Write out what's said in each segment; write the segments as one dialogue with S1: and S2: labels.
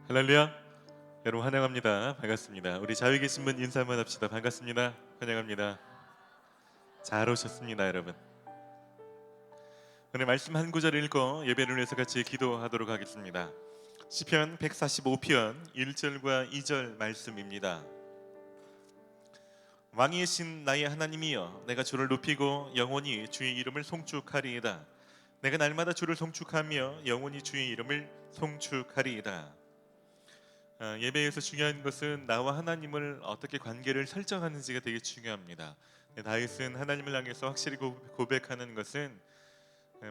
S1: 할렐루야. 여러분 환영합니다. 반갑습니다. 우리 자유 계신 분 인사 한번 합시다. 반갑습니다. 환영합니다. 잘 오셨습니다, 여러분. 오늘 말씀 한 구절 읽고 예배를 위해서 같이 기도하도록 하겠습니다. 시편 145편 1절과 2절 말씀입니다. 왕이신 나의 하나님이여, 내가 주를 높이고 영원히 주의 이름을 송축하리이다. 내가 날마다 주를 송축하며 영원히 주의 이름을 송축하리이다. 예배에서 중요한 것은 나와 하나님을 어떻게 관계를 설정하는지가 되게 중요합니다. 다윗은 하나님을 향해서 확실히 고백하는 것은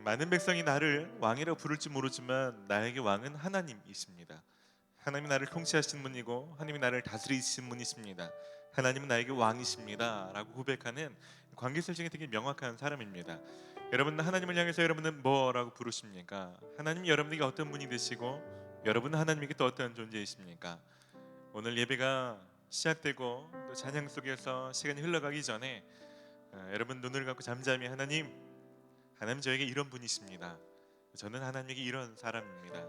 S1: 많은 백성이 나를 왕이라고 부를지 모르지만 나에게 왕은 하나님이십니다. 하나님이 나를 통치하시는 분이고 하나님이 나를 다스리시는 분이십니다. 하나님은 나에게 왕이십니다 라고 고백하는 관계 설정이 되게 명확한 사람입니다. 여러분, 하나님을 향해서 여러분은 뭐라고 부르십니까? 하나님이 여러분에게 어떤 분이 되시고 여러분은 하나님에게 또 어떤 존재이십니까? 오늘 예배가 시작되고 또 찬양 속에서 시간이 흘러가기 전에 여러분 눈을 감고 잠잠히 하나님 저에게 이런 분이십니다. 저는 하나님에게 이런 사람입니다.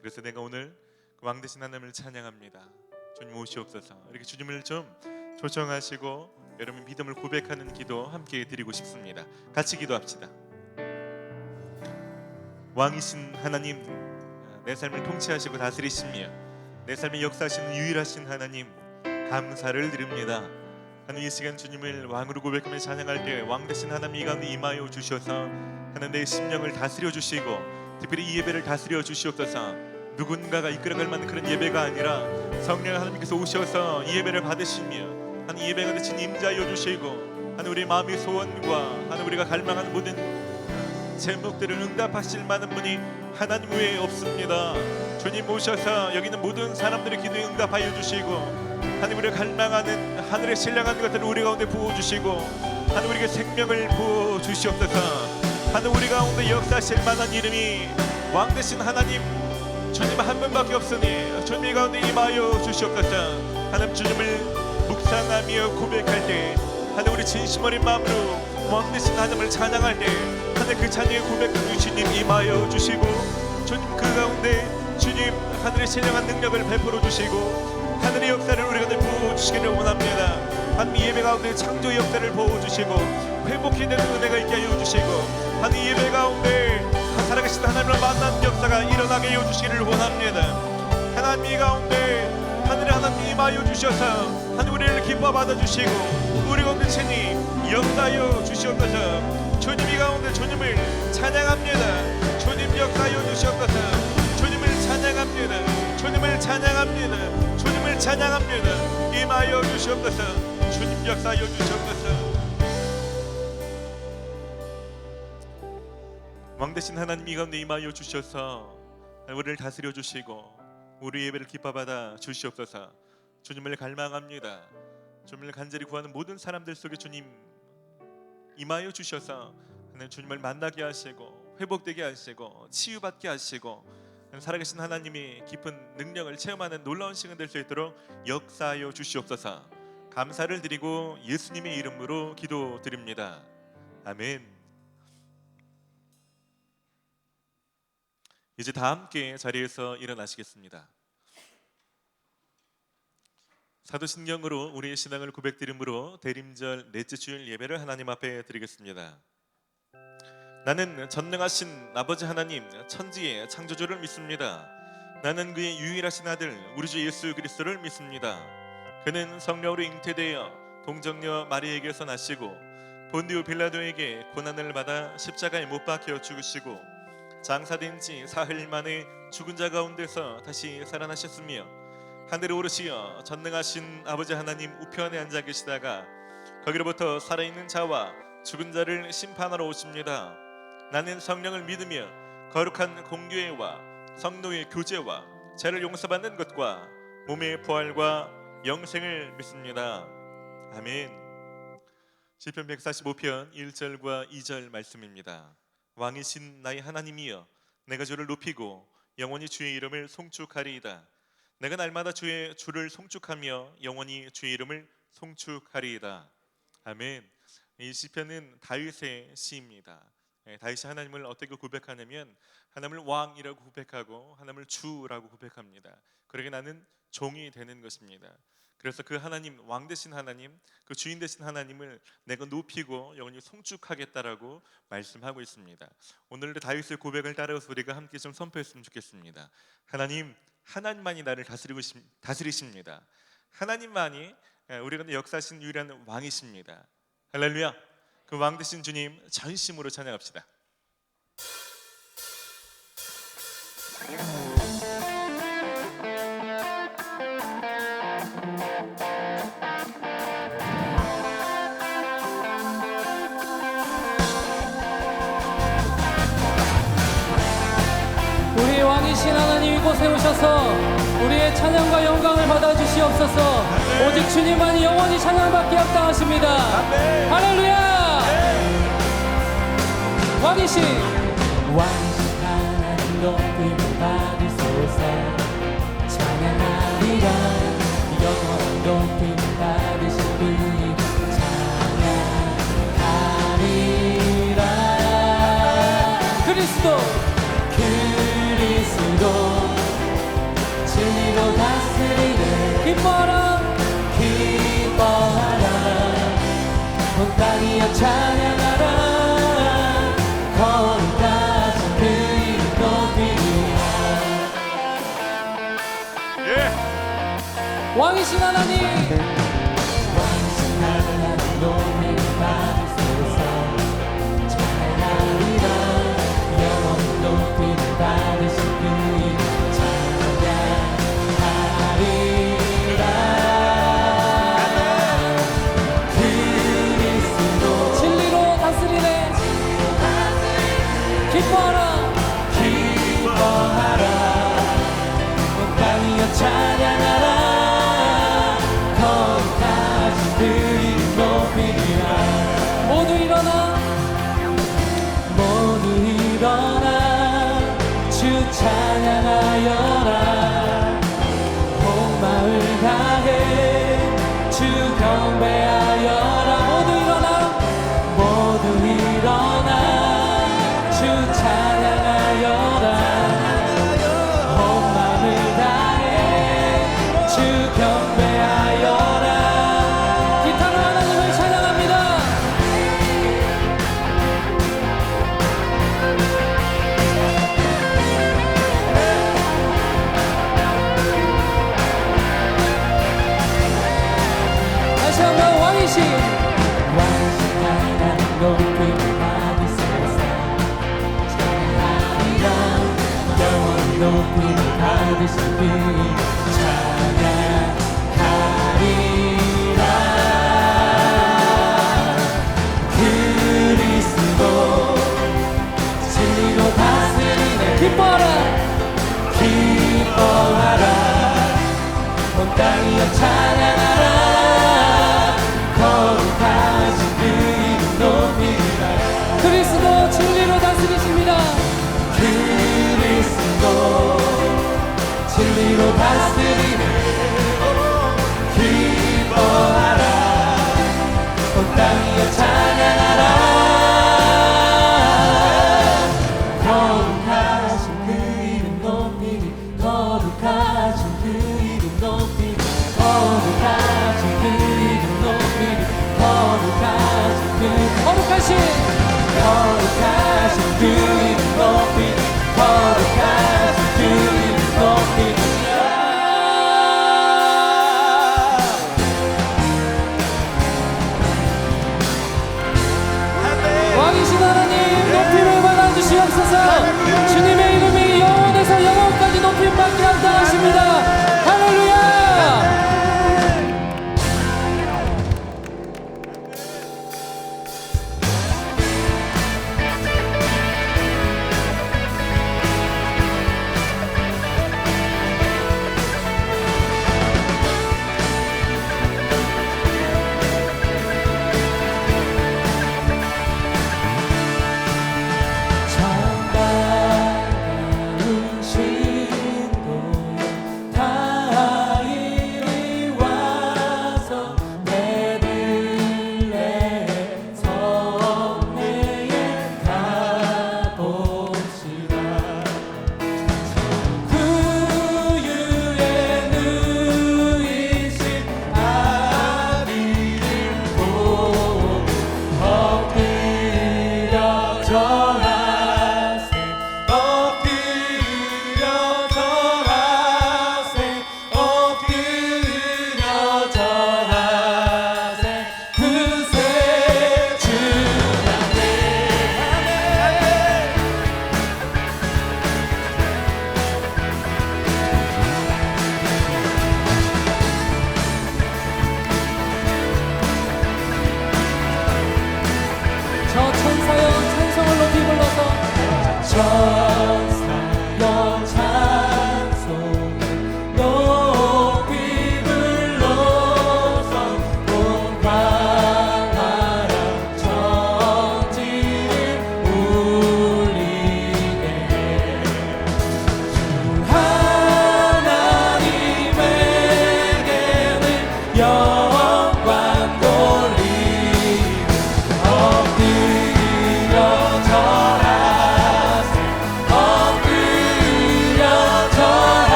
S1: 그래서 내가 오늘 그 왕 되신 하나님을 찬양합니다. 주님 오시옵소서. 이렇게 주님을 좀 초청하시고 여러분 믿음을 고백하는 기도 함께 드리고 싶습니다. 같이 기도합시다. 왕이신 하나님, 내 삶을 통치하시고 다스리시며 내 삶의 역사하시는 유일하신 하나님, 감사를 드립니다. 하나님, 이 시간 주님을 왕으로 고백하며 찬양할 때 왕 되신 하나님 이 가운데 임하여 주셔서 하나님 내 심령을 다스려 주시고 특별히 이 예배를 다스려 주시옵소서. 누군가가 이끌어갈 만한 그런 예배가 아니라 성령 하나님께서 오셔서 이 예배를 받으시며 하나님 예배가 대신 임자여 주시고 하나님 우리의 마음의 소원과 하나님 우리가 갈망하는 모든 제목들을 응답하실 만한 분이 하나님 외에 없습니다. 주님 오셔서 여기 있는 모든 사람들의 기도에 응답하여 주시고 하나님 우리가 갈망하는 하늘에 신령한 것들을 우리 가운데 부어주시고 하나님 우리에게 생명을 부어주시옵소서. 하나님 우리 가운데 역사하실 만한 이름이 왕 되신 하나님 주님 한 분밖에 없으니 주님 이 가운데 임하여 주시옵소서. 하나님 주님을 묵상하며 고백할 때 하나님 우리 진심 어린 마음으로 왕 되신 하나님을 찬양할 때 하나님 그 찬양의 고백을 주님 임하여 주시고 주님 그 가운데 주님 하늘의 신령한 능력을 베풀어 주시고 하늘의 역사를 우리 가운데 부어주시기를 원합니다. 하나님 예배 가운데 창조 역사를 부어주시고 회복이 되는 은혜가 있게 하여 주시고 하나님 예배 가운데 살아계신 하나님을 만난 역사가 일어나게 하여 주시기를 원합니다. 하나님 이 가운데 하늘의 하나님 임하여 주셔서 하나님 우리를 기뻐 받아주시고 우리 가운데 친히 역사하여 주시옵소서. 주님 이 가운데 주님을 찬양합니다. 주님 역사하여 주시옵소서. 주님을 찬양합니다. 주님을 찬양합니다. 주님을 찬양합니다. 임하여 주시옵소서. 주님 역사하여 주시옵소서. 왕 되신 하나님 이 가운데 임하여 주셔서 우리를 다스려 주시고 우리 예배를 기뻐받아 주시옵소서. 주님을 갈망합니다. 주님을 간절히 구하는 모든 사람들 속에 주님 임하여 주셔서 하나님 주님을 만나게 하시고 회복되게 하시고 치유받게 하시고 살아계신 하나님이 깊은 능력을 체험하는 놀라운 시간 될 수 있도록 역사하여 주시옵소서. 감사를 드리고 예수님의 이름으로 기도드립니다. 아멘. 이제 다 함께 자리에서 일어나시겠습니다. 사도신경으로 우리의 신앙을 고백드림으로 대림절 넷째 주일 예배를 하나님 앞에 드리겠습니다. 나는 전능하신 아버지 하나님 천지의 창조주를 믿습니다. 나는 그의 유일하신 아들 우리 주 예수 그리스도를 믿습니다. 그는 성령으로 잉태되어 동정녀 마리에게서 나시고 본디오 빌라도에게 고난을 받아 십자가에 못 박혀 죽으시고 장사된 지 사흘 만에 죽은 자 가운데서 다시 살아나셨으며 하늘에 오르시어 전능하신 아버지 하나님 우편에 앉아 계시다가 거기로부터 살아있는 자와 죽은 자를 심판하러 오십니다. 나는 성령을 믿으며 거룩한 공교회와 성도의 교제와 죄를 용서받는 것과 몸의 부활과 영생을 믿습니다. 아멘. 시편 145편 1절과 2절 말씀입니다. 왕이신 나의 하나님이여, 내가 주를 높이고 영원히 주의 이름을 송축하리이다. 내가 날마다 주를 송축하며 영원히 주의 이름을 송축하리이다. 아멘. 이 시편은 다윗의 시입니다. 다윗이 하나님을 어떻게 고백하냐면 하나님을 왕이라고 고백하고 하나님을 주라고 고백합니다. 그러게 나는 종이 되는 것입니다. 그래서 그 하나님, 왕 되신 하나님, 그 주인 되신 하나님을 내가 높이고 영원히 송축하겠다라고 말씀하고 있습니다. 오늘도 다윗의 고백을 따라서 우리가 함께 좀 선포했으면 좋겠습니다. 하나님, 하나님만이 나를 다스리십니다. 하나님만이 우리가 역사하신 유일한 왕이십니다. 할렐루야. 그 왕 되신 주님 전심으로 찬양합시다.
S2: 우리의 왕이신 하나님 이곳에 오셔서 우리의 찬양과 영광을 받아주시옵소서. 오직 주님만이 영원히 찬양받게 합당하십니다. 할렐루야. 왕이신 하나님 높임 받으소서. 찬양하리라. 영원 높임 받으신 분이 찬양하리라. 그리스도 진리로 다스리네. 기뻐하라 기뻐하라. 온 땅이여 찬양하라. 거룩하신 그 이름 높이리라. 왕이신 하나님, 왕이신 하나님 높임 받으소서. 찬양하리라. 영원 높임 받으신 그 이름 찬양하라. 거룩하신 그 이름 높이리라. 모두 일어나 모두 일어나 주 찬양하여라. 온 마음을 다해 주 경배하여라. 모두 일어나 모두 일어나 주 찬양하여라. 경배하여라. 기타로 하나님을 찬양합니다. 다시 한번 왕이신 하나님 높임 받으소서. 찬양하리라. 영원 높임 받으신 그 기뻐하라 기뻐하라. 온 땅이여 찬양하라. 거룩하신 그 이름 높이리라. 그리스도 진리로 다스리십니다. 그리스도 진리로 다스리네. 기뻐하라. 온 땅이여 찬양하라. 거룩하신 그 이름 높이리. 거룩하신 그 이름 높이리라. 왕이신 하나님 높임을 받아주시옵소서. 주님의 이름이 영원에서 영원까지 높임받게 합당하십니다. 할렐루야.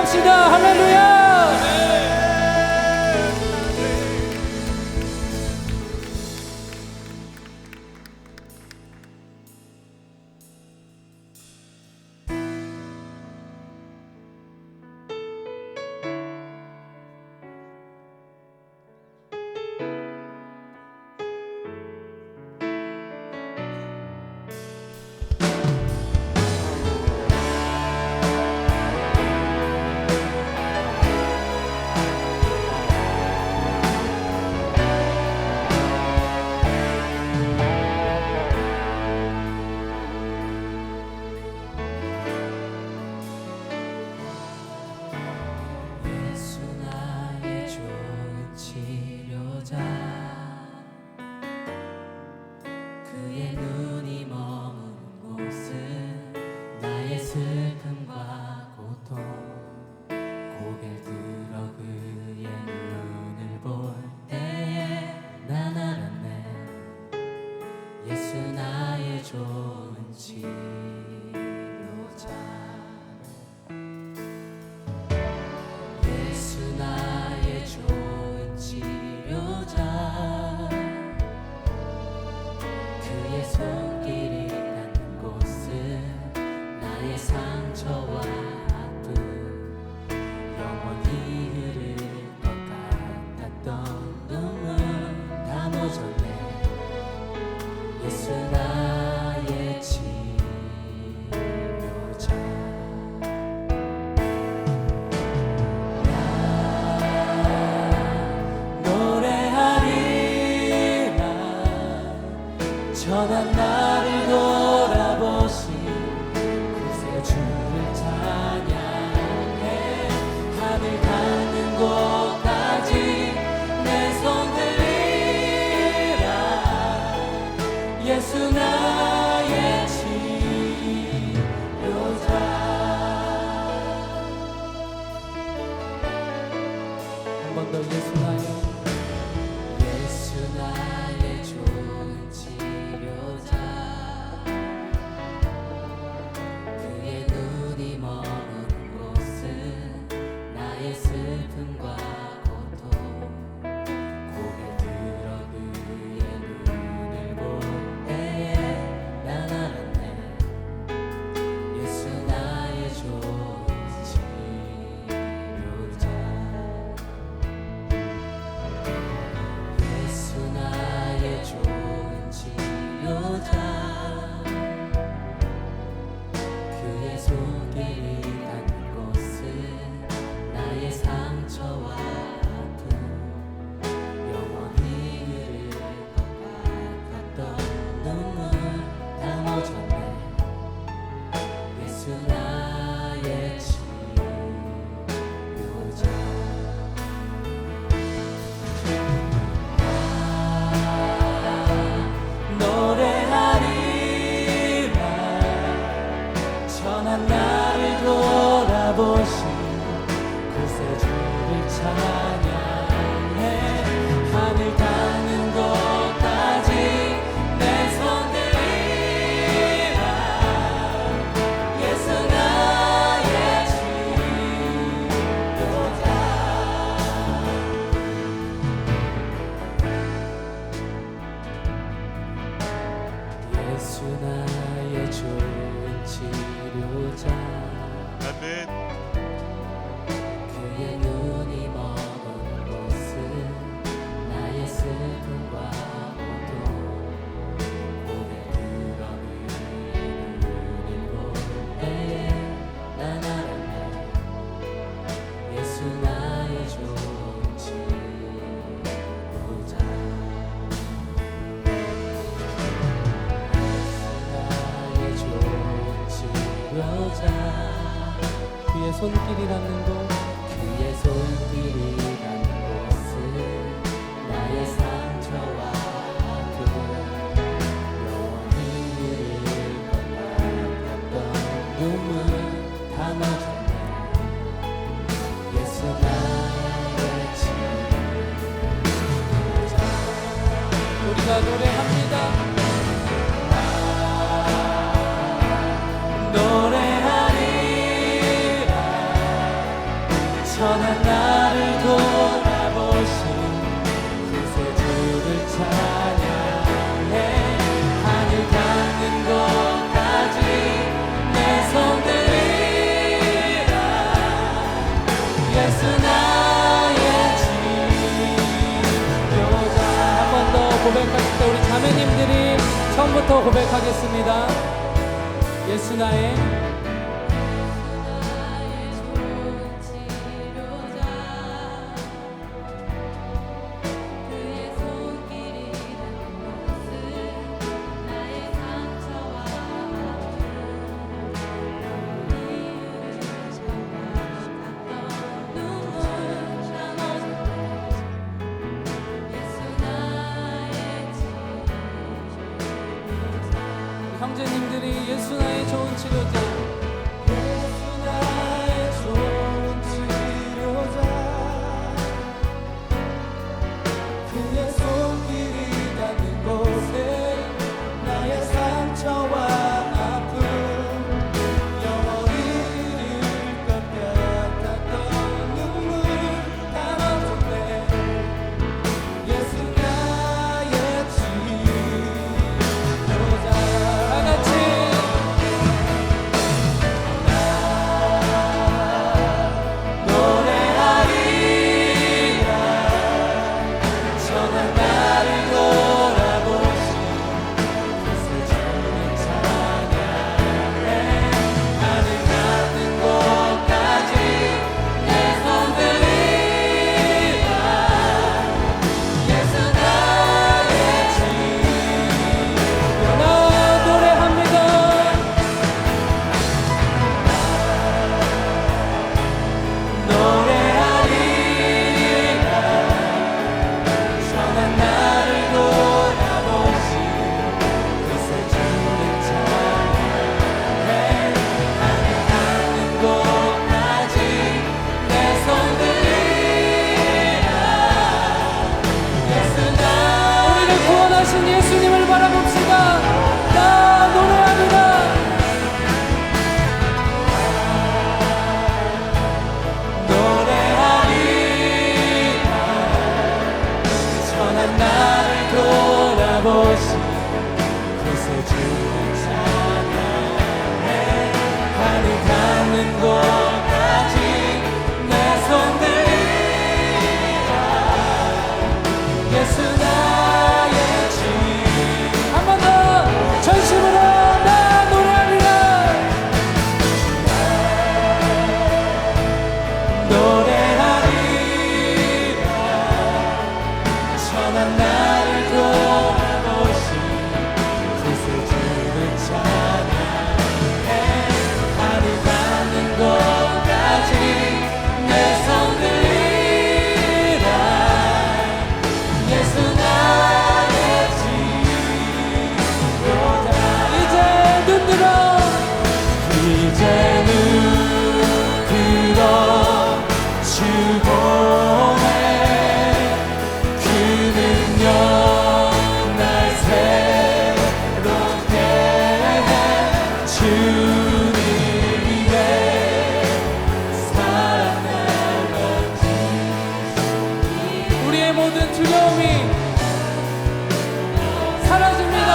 S2: 찬양합시다. 할렐루야.
S3: 그의 눈이 머문 곳은 나의 슬픔과 고통 고개 들어 그의 눈을 볼 때에 난 알았네 예수 나의 좋은 치료자 예수 나의 좋은 치료자 그의 손길이 닿는 곳은 나의 상처와 아픔 영원히 흐를 것 같았던 눈물 다 멎었네 예수 나의 치료자 나 노래하리라 전한 나를 돌아보신 구세주를 찬양해 하늘 닿는 곳까지 내 손 들리라 예수 나의 치료자
S2: 한 번 더 예수 나의
S3: 예수 나의 좋은 치료자 그의 눈이 머무는 곳은 나의 슬픔과 고통 고개 들어 그의 눈을 볼 때에 난 알았네 예수 나의 좋은 치료자 예수 나의 좋은 치료자 그의 손길이 닿는 곳은 나의 상처와 아픔 영원히 흐를 것 같았던 눈물 다 멎었네 예수 나의 치료자 노래하리라 전한 나를 돌아보신 구세주를 찬양해 하늘 닿는 곳까지 내 손 들리라 예수 나의 치료자 예수 나의 좋은 치료자
S1: 아멘.
S3: 그의 눈이 머무는 곳은 나의 슬픔과 고통 고개 들어 그의 눈을 볼 때에 난 알았네 예수 나의 좋은 치료자 나의 좋은 치료자
S2: 그의 손길이 닿는 곳
S3: 그의 손길이 닿는 곳은 나의 상처와 아픔 영원히 흐를 것 같았던 눈물 다 멎었네 예수 나의 치료자
S2: 우리가 노래합니다.
S3: 노래하리라
S2: 이제부터 고백하겠습니다. 예수 나의 형제님들이 예수 나의 좋은 치료자, 예수 나의 좋은 치료자, 그의 손길이 닿는 곳에 나의 상처와 아픔 영원히 잃을 것 같았던 눈물 담아줬네. 예수 나의 치료자. 다같이 예수님을 바라봅시다. 나 노래합니다. 노래하리라. 선한 나를 돌아보시 그새 주를 찬양해. 하늘 닿는 곳까지 내 손 들리라. 예수 전심으로 나 노래하리라. 노래하리라. 선한 나를 돌아보시 그새 주를 찬양해. 하늘 닿는 곳까지 내 손 들리라. 예수 나의 이제 눈 들어 주 보내. 그 능력 날 새롭게 해. 주님의 사랑 날 넘치시니 우리의 모든 두려움이 사라집니다.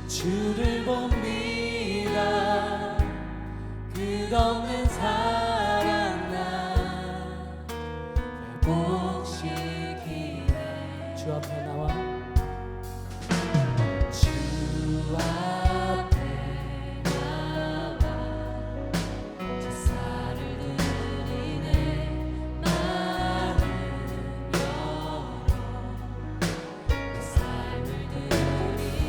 S2: 주를 봅니다. 끝없는 사랑 나 회복시키네. 주 앞에 나와 주 앞에 나와 제 살을 드리네. 마음 열어 내 삶을 드리네.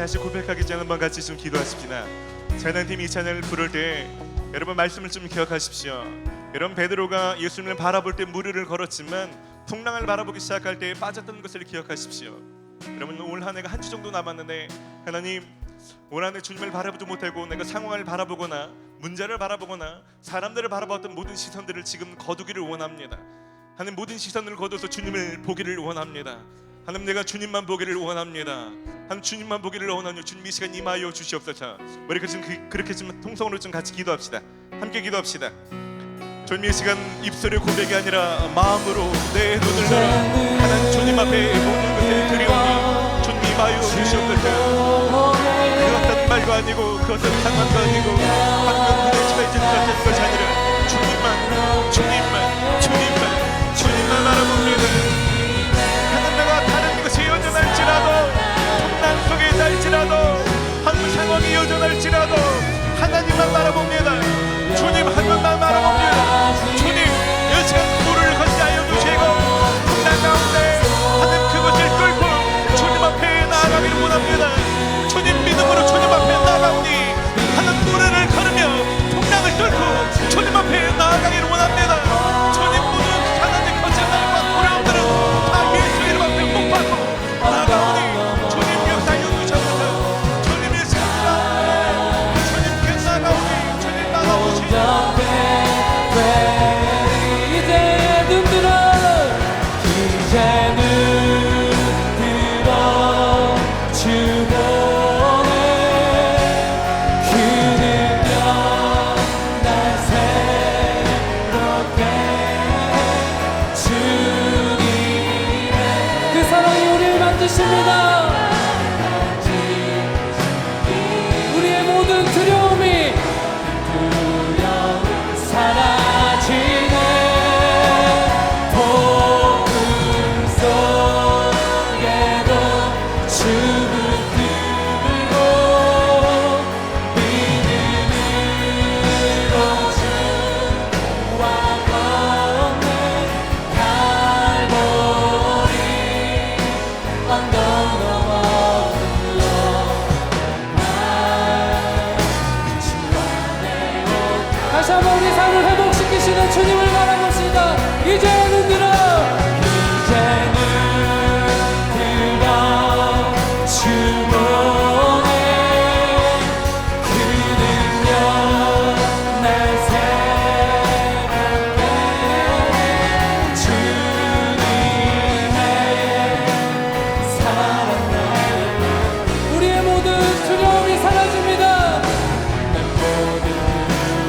S1: 다시 고백하기 전에 한번 같이 좀 기도하십시다. 찬양팀이 이 찬양을 부를 때 여러분 말씀을 좀 기억하십시오. 여러분 베드로가 예수님을 바라볼 때 무리를 걸었지만 풍랑을 바라보기 시작할 때 빠졌던 것을 기억하십시오. 여러분 올 한 해가 한 주 정도 남았는데 하나님 올 한 해 주님을 바라보지 못하고 내가 상황을 바라보거나 문제를 바라보거나 사람들을 바라봤던 모든 시선들을 지금 거두기를 원합니다. 하나님 모든 시선을 거둬서 주님을 보기를 원합니다. 하나님 내가 주님만 보기를 원합니다. 하나님 주님만 보기를 원하며 주님 이 시간 임하여 주시옵소서. 우리 그렇게 좀 통성으로 좀 같이 기도합시다. 함께 기도합시다. 주님 이 시간 입술의 고백이 아니라 마음으로 내 눈을 열어 하나님 주님 앞에 모든 것을 드리오니 주님 임하여 주시옵소서. 그 어떤 말도 아니고 그 어떤 상황도 아니고 방금 부딪히며 있는 것이 아니라 주님만 바라봅니다. 하나님 내가 다른 것이 여전할지라도 풍랑 속에 있을지라도 한 상황이 여전할지라도 하나님만 바라봅니다. 주님 한 분만 바라봅니다. 주님 이 시간 물을 건지하여 주시고 풍랑 가운데 하나님 그것을 뚫고 주님 앞에 나아가기를 원합니다. 주님 믿음으로 주님 앞에 나아가오니 하나님 노래를 걸으며 풍랑을 뚫고 주님 앞에 나아가기를 원합니다. 주님 모든 하나님 거짓말과 두려움들은 다 예수 이름 앞에 못 박고 나아가오니 주님 역사여 주셔서 주님 이 시간 가운데 주님께 나아가오니 주님 나아오시니
S2: 이제 눈 들어 이제 눈 들어 주 보네 그 능력 날 새롭게 주님의 그 사랑이 우리를 만드십니다. 우리의 모든 두려움이 사라지네. 폭풍 속에도 주 붙들고 믿음으로 주와 걷는 갈보리 언덕 넘어 다시 한번 우리 삶을 회복시키시는 주님을 바라봅시다. 이제는 들어 주 보네 그 능력 날 새롭게 주님의 사랑 날 우리의 모든 두려움이 사라집니다. 내 모든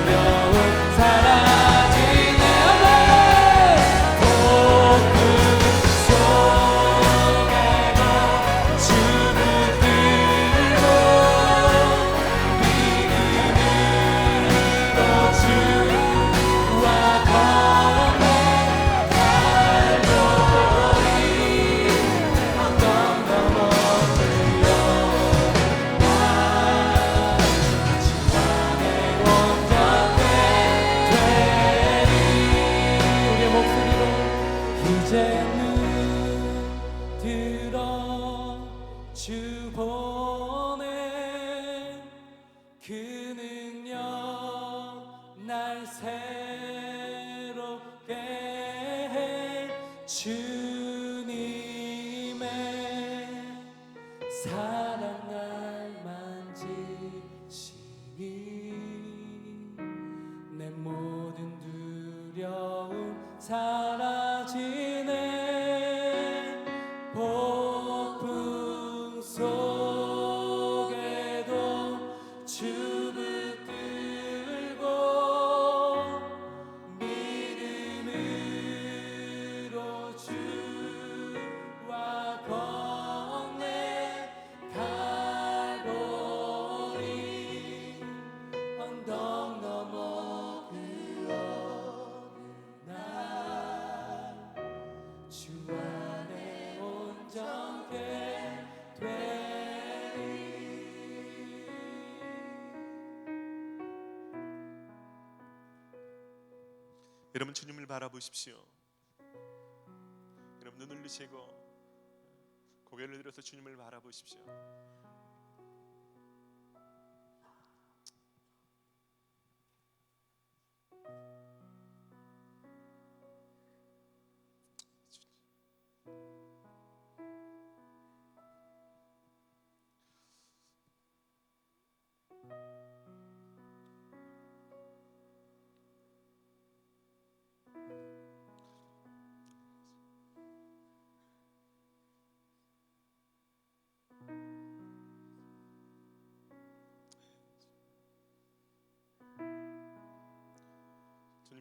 S2: 두려움 사라지네. 아멘. 폭풍 속에도 주 붙들고 믿음으로 주와 걷네. 갈보리 언덕 넘어 우리의 목소리로 이제는 들어 주 보내 그 능력 날 새롭게 해 주님의 사랑 날 만지시니 내 모든 두려움 사라지네. 폭풍 속에도 주 붙들고 믿음으로 주와 걷네. 갈보리 언덕 넘어 그 어느 날 주 안에 온전케 되리.
S1: 여러분 주님을 바라보십시오. 여러분 눈을 뜨시고 고개를 들어서 주님을 바라보십시오.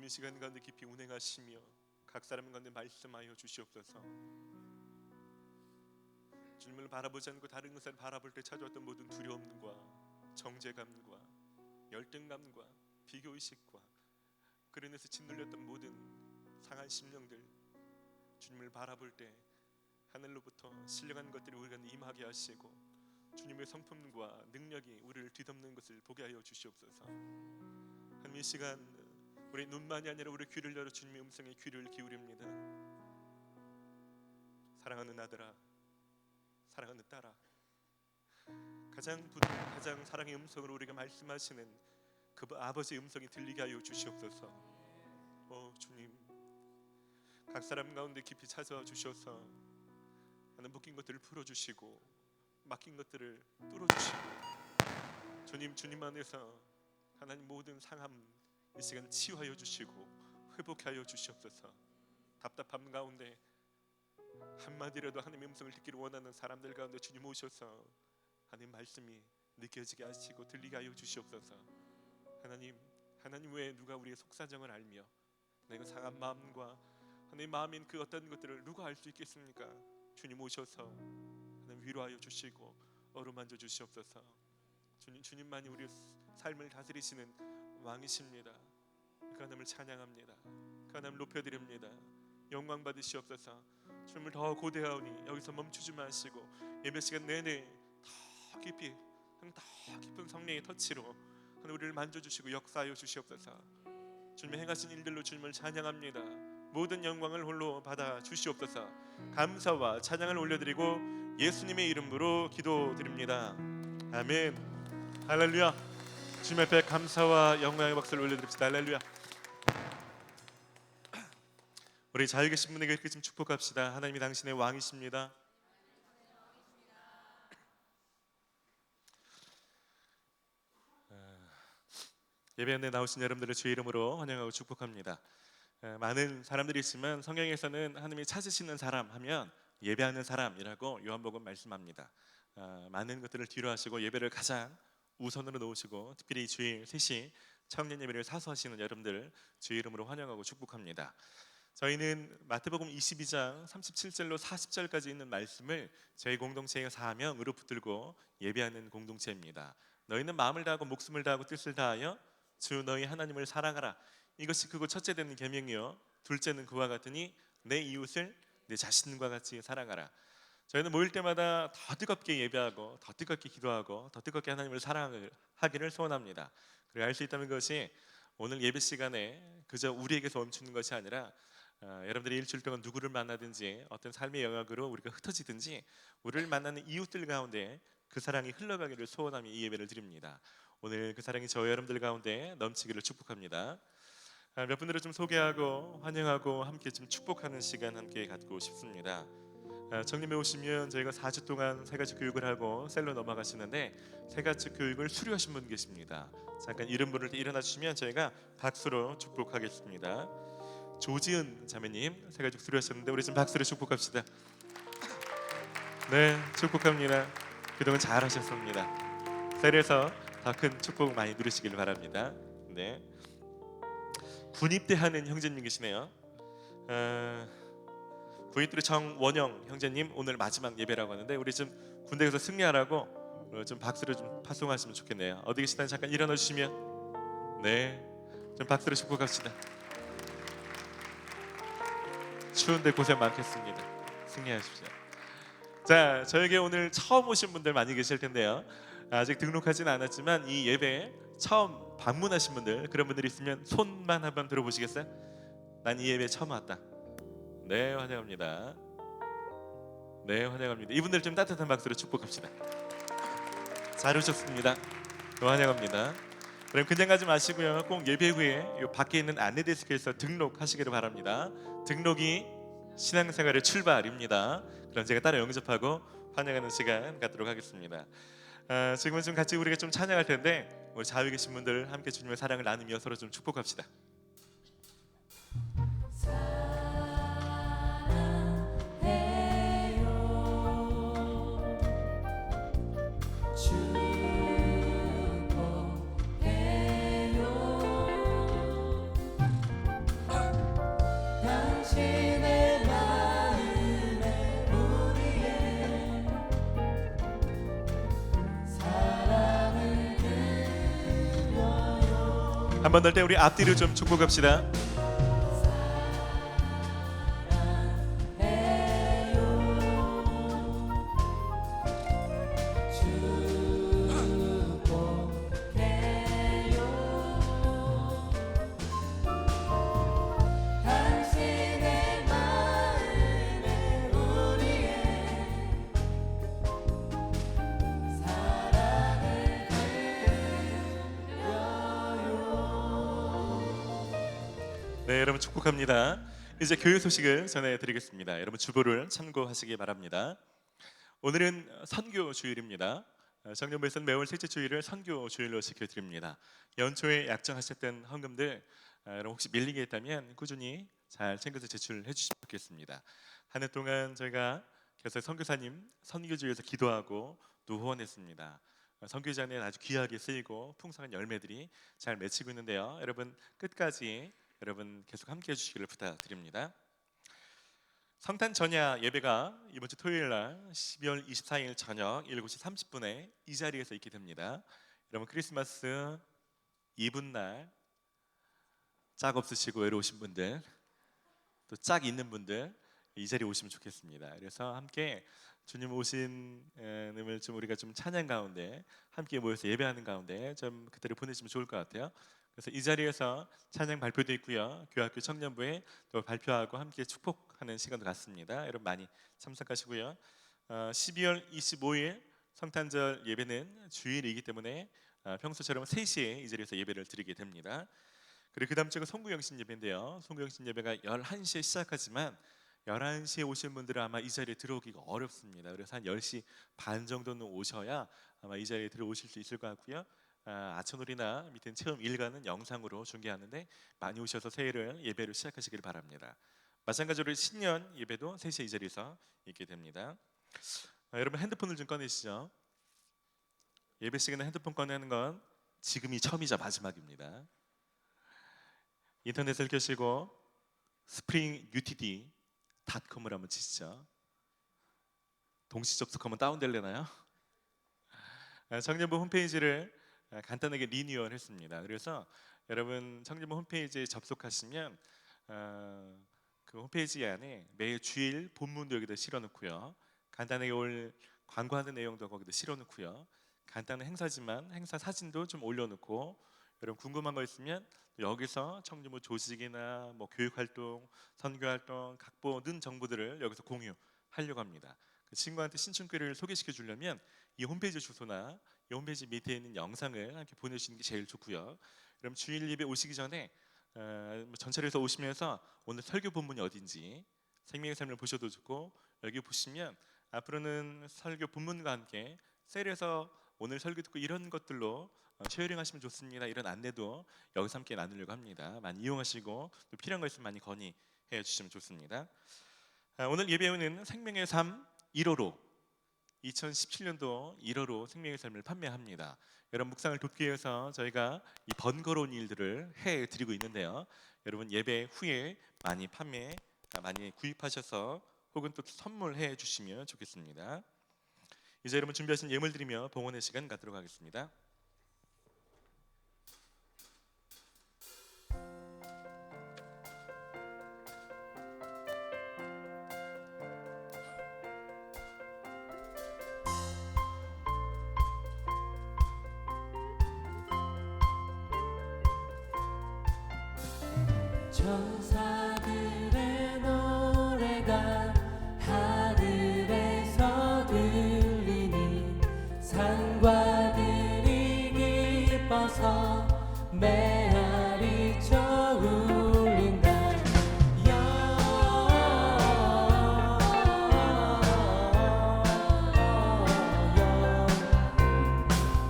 S1: 주님 이 시간 가운데 깊이 운행하시며 각 사람 가운데 말씀하여 주시옵소서. 주님을 바라보지 않고 다른 것을 바라볼 때 찾아왔던 모든 두려움과 정죄감과 열등감과 비교의식과 그로 인해서 짓눌렸던 모든 상한 심령들, 주님을 바라볼 때 하늘로부터 신령한 것들이 우리 가운데 임하게 하시고 주님의 성품과 능력이 우리를 뒤덮는 것을 보게 하여 주시옵소서. 하나님 이 시간 우리 눈만이 아니라 우리 귀를 열어 주님의 음성에 귀를 기울입니다. 사랑하는 아들아, 사랑하는 딸아, 가장 사랑의 음성으로 우리가 말씀하시는 그 아버지의 음성이 들리게 하여 주시옵소서. 주님, 각 사람 가운데 깊이 찾아와 주셔서 하는 묶인 것들을 풀어주시고 막힌 것들을 뚫어주시고 주님 안에서 하나님 모든 상함 이 시간 치유하여 주시고 회복하여 주시옵소서. 답답함 가운데 한마디라도 하나님의 음성을 듣기를 원하는 사람들 가운데 주님 오셔서 하나님 말씀이 느껴지게 하시고 들리게 하여 주시옵소서. 하나님 외에 누가 우리의 속사정을 알며 내가 상한 마음과 하나님 마음인 그 어떤 것들을 누가 알 수 있겠습니까? 주님 오셔서 하나님 위로하여 주시고 어루만져 주시옵소서. 주님만이 우리 삶을 다스리시는 왕이십니다. 그 하나님을 찬양합니다. 그 하나님을 높여드립니다. 영광 받으시옵소서. 주님을 더 고대하오니 여기서 멈추지 마시고 예배 시간 내내 더 깊이 더 깊은 성령의 터치로 우리를 만져주시고 역사하여 주시옵소서. 주님의 행하신 일들로 주님을 찬양합니다. 모든 영광을 홀로 받아 주시옵소서. 감사와 찬양을 올려드리고 예수님의 이름으로 기도드립니다. 아멘. 할렐루야. 주님 앞에 감사와 영광의 박수를 올려드립시다. 할렐루야. 우리 자유 계신 분에게 이렇게 좀 축복합시다. 하나님이 당신의 왕이십니다. 예배에 나오신 여러분들을 주의 이름으로 환영하고 축복합니다. 많은 사람들이 있지만 성경에서는 하나님이 찾으시는 사람 하면 예배하는 사람이라고 요한복음 말씀합니다. 많은 것들을 뒤로 하시고 예배를 가장 우선으로 놓으시고 특별히 주일 3시 청년 예배를 사수하시는 여러분들 주의 이름으로 환영하고 축복합니다. 저희는 마태복음 22장 37절로 40절까지 있는 말씀을 저희 공동체의 사명으로 붙들고 예배하는 공동체입니다. 너희는 마음을 다하고 목숨을 다하고 뜻을 다하여 주 너희 하나님을 사랑하라. 이것이 크고 첫째 되는 계명이요 둘째는 그와 같으니 내 이웃을 내 자신과 같이 사랑하라. 저희는 모일 때마다 더 뜨겁게 예배하고 더 뜨겁게 기도하고 더 뜨겁게 하나님을 사랑하기를 소원합니다. 그리고 알 수 있다는 것이 오늘 예배 시간에 그저 우리에게서 멈추는 것이 아니라 여러분들이 일주일 동안 누구를 만나든지 어떤 삶의 영역으로 우리가 흩어지든지 우리를 만나는 이웃들 가운데 그 사랑이 흘러가기를 소원하며 이 예배를 드립니다. 오늘 그 사랑이 저와 여러분들 가운데 넘치기를 축복합니다. 몇 분들을 좀 소개하고 환영하고 함께 좀 축복하는 시간 함께 갖고 싶습니다. 청림에 오시면 저희가 4주 동안 세 가지 교육을 하고 셀로 넘어가시는데 세 가지 교육을 수료하신 분 계십니다. 잠깐 이름 부를 때 일어나 주시면 저희가 박수로 축복하겠습니다. 조지은 자매님 세 가지 수료하셨는데 우리 좀 박수로 축복합시다. 네, 축복합니다. 그동안 잘하셨습니다. 셀에서 더 큰 축복 많이 누리시길 바랍니다. 네, 군입대하는 형제님 계시네요. 군입대 정원영 형제님 오늘 마지막 예배라고 하는데 우리 좀 군대에서 승리하라고 좀 박수를 좀 파송하시면 좋겠네요. 어디 계시다니 잠깐 일어나 주시면 네, 좀 박수로 축복합시다. 추운데 고생 많겠습니다. 승리하십시오. 자, 저에게 오늘 처음 오신 분들 많이 계실 텐데요. 아직 등록하지는 않았지만 이 예배에 처음 방문하신 분들 그런 분들이 있으면 손만 한번 들어보시겠어요? 난 이 예배에 처음 왔다. 네, 환영합니다. 네, 환영합니다. 이분들 좀 따뜻한 박수로 축복합시다. 잘 오셨습니다. 환영합니다. 그럼 그냥 가지 마시고요. 꼭 예배 후에 이 밖에 있는 안내 데스크에서 등록하시기를 바랍니다. 등록이 신앙생활의 출발입니다. 그럼 제가 따라 영접하고 환영하는 시간 갖도록 하겠습니다. 지금은 좀 같이 우리가 좀 찬양할 텐데 우리 자유 계신 분들 함께 주님의 사랑을 나누며 서로 좀 축복합시다. 한 번 더 할 때 우리 앞뒤로 좀 축복합시다.
S3: 당신의 마음에 우리의 사랑을
S1: 네, 여러분 축복합니다. 이제 교회 소식을 전해드리겠습니다. 여러분 주보를 참고하시기 바랍니다. 오늘은 선교 주일입니다. 정년부에서는 매월 셋째 주일을 선교 주일로 지켜드립니다. 연초에 약정하셨던 헌금들 여러분 혹시 밀린 게 있다면 꾸준히 잘 챙겨서 제출해 주시면 좋겠습니다. 한 해 동안 저희가 계속 선교사님 선교주일에서 기도하고 또 후원했습니다. 선교장에 아주 귀하게 쓰이고 풍성한 열매들이 잘 맺히고 있는데요. 여러분 끝까지 여러분 계속 함께 해주시기를 부탁드립니다. 성탄 전야 예배가 이번 주 토요일 날 12월 24일 저녁 7시 30분에 이 자리에서 있게 됩니다. 여러분 크리스마스 이브 날 짝 없으시고 외로우신 분들 또 짝 있는 분들 이 자리에 오시면 좋겠습니다. 그래서 함께 주님 오신음을 좀 우리가 좀 찬양 가운데 함께 모여서 예배하는 가운데 좀 그때를 보내시면 좋을 것 같아요. 그래서 이 자리에서 찬양 발표도 있고요. 교학교 청년부에 또 발표하고 함께 축복하는 시간도 갖습니다. 여러분 많이 참석하시고요. 12월 25일 성탄절 예배는 주일이기 때문에 평소처럼 3시에 이 자리에서 예배를 드리게 됩니다. 그리고 그 다음 주가 송구영신 예배인데요. 송구영신 예배가 11시에 시작하지만 11시에 오신 분들은 아마 이 자리에 들어오기가 어렵습니다. 그래서 한 10시 반 정도는 오셔야 아마 이 자리에 들어오실 수 있을 것 같고요. 아천홀이나 밑에 체험 일과는 영상으로 중계하는데 많이 오셔서 새해를 예배를 시작하시길 바랍니다. 마찬가지로 신년 예배도 3시에 이 자리에서 있게 됩니다. 여러분 핸드폰을 좀 꺼내시죠. 예배 시간에 핸드폰 꺼내는 건 지금이 처음이자 마지막입니다. 인터넷을 켜시고 springutd.com을 한번 치시죠. 동시 접속하면 다운될려나요? 청년부 홈페이지를 간단하게 리뉴얼 했습니다. 그래서 여러분 청년부 홈페이지에 접속하시면 그 홈페이지 안에 매일 주일 본문도 여기다 실어놓고요. 간단하게 올 광고하는 내용도 거기다 실어놓고요. 간단한 행사지만 행사 사진도 좀 올려놓고 여러분 궁금한 거 있으면 여기서 청년부 조직이나 뭐 교육활동, 선교활동, 각보 등 정보들을 여기서 공유하려고 합니다. 그 친구한테 신춘교회를 소개시켜 주려면 이 홈페이지 주소나 이 홈페이지 밑에 있는 영상을 함께 보내주시는 게 제일 좋고요. 그럼 주일 예배 오시기 전에 전철에서 오시면서 오늘 설교 본문이 어딘지 생명의 삶을 보셔도 좋고 여기 보시면 앞으로는 설교 본문과 함께 셀에서 오늘 설교 듣고 이런 것들로 쉐어링 하시면 좋습니다. 이런 안내도 여기서 함께 나누려고 합니다. 많이 이용하시고 또 필요한 거 있으면 많이 건의해 주시면 좋습니다. 오늘 예배는 생명의 삶 1호로 2017년도 1호로 생명의 삶을 판매합니다. 여러분 묵상을 돕기 위해서 저희가 이 번거로운 일들을 해드리고 있는데요. 여러분 예배 후에 많이 많이 구입하셔서 혹은 또 선물해 주시면 좋겠습니다. 이제 여러분 준비하신 예물 드리며 봉헌의 시간 갖도록 하겠습니다.
S3: 천사들의 노래가 하늘에서 들리니 산과들이 기뻐서 메아리 쳐 울린다.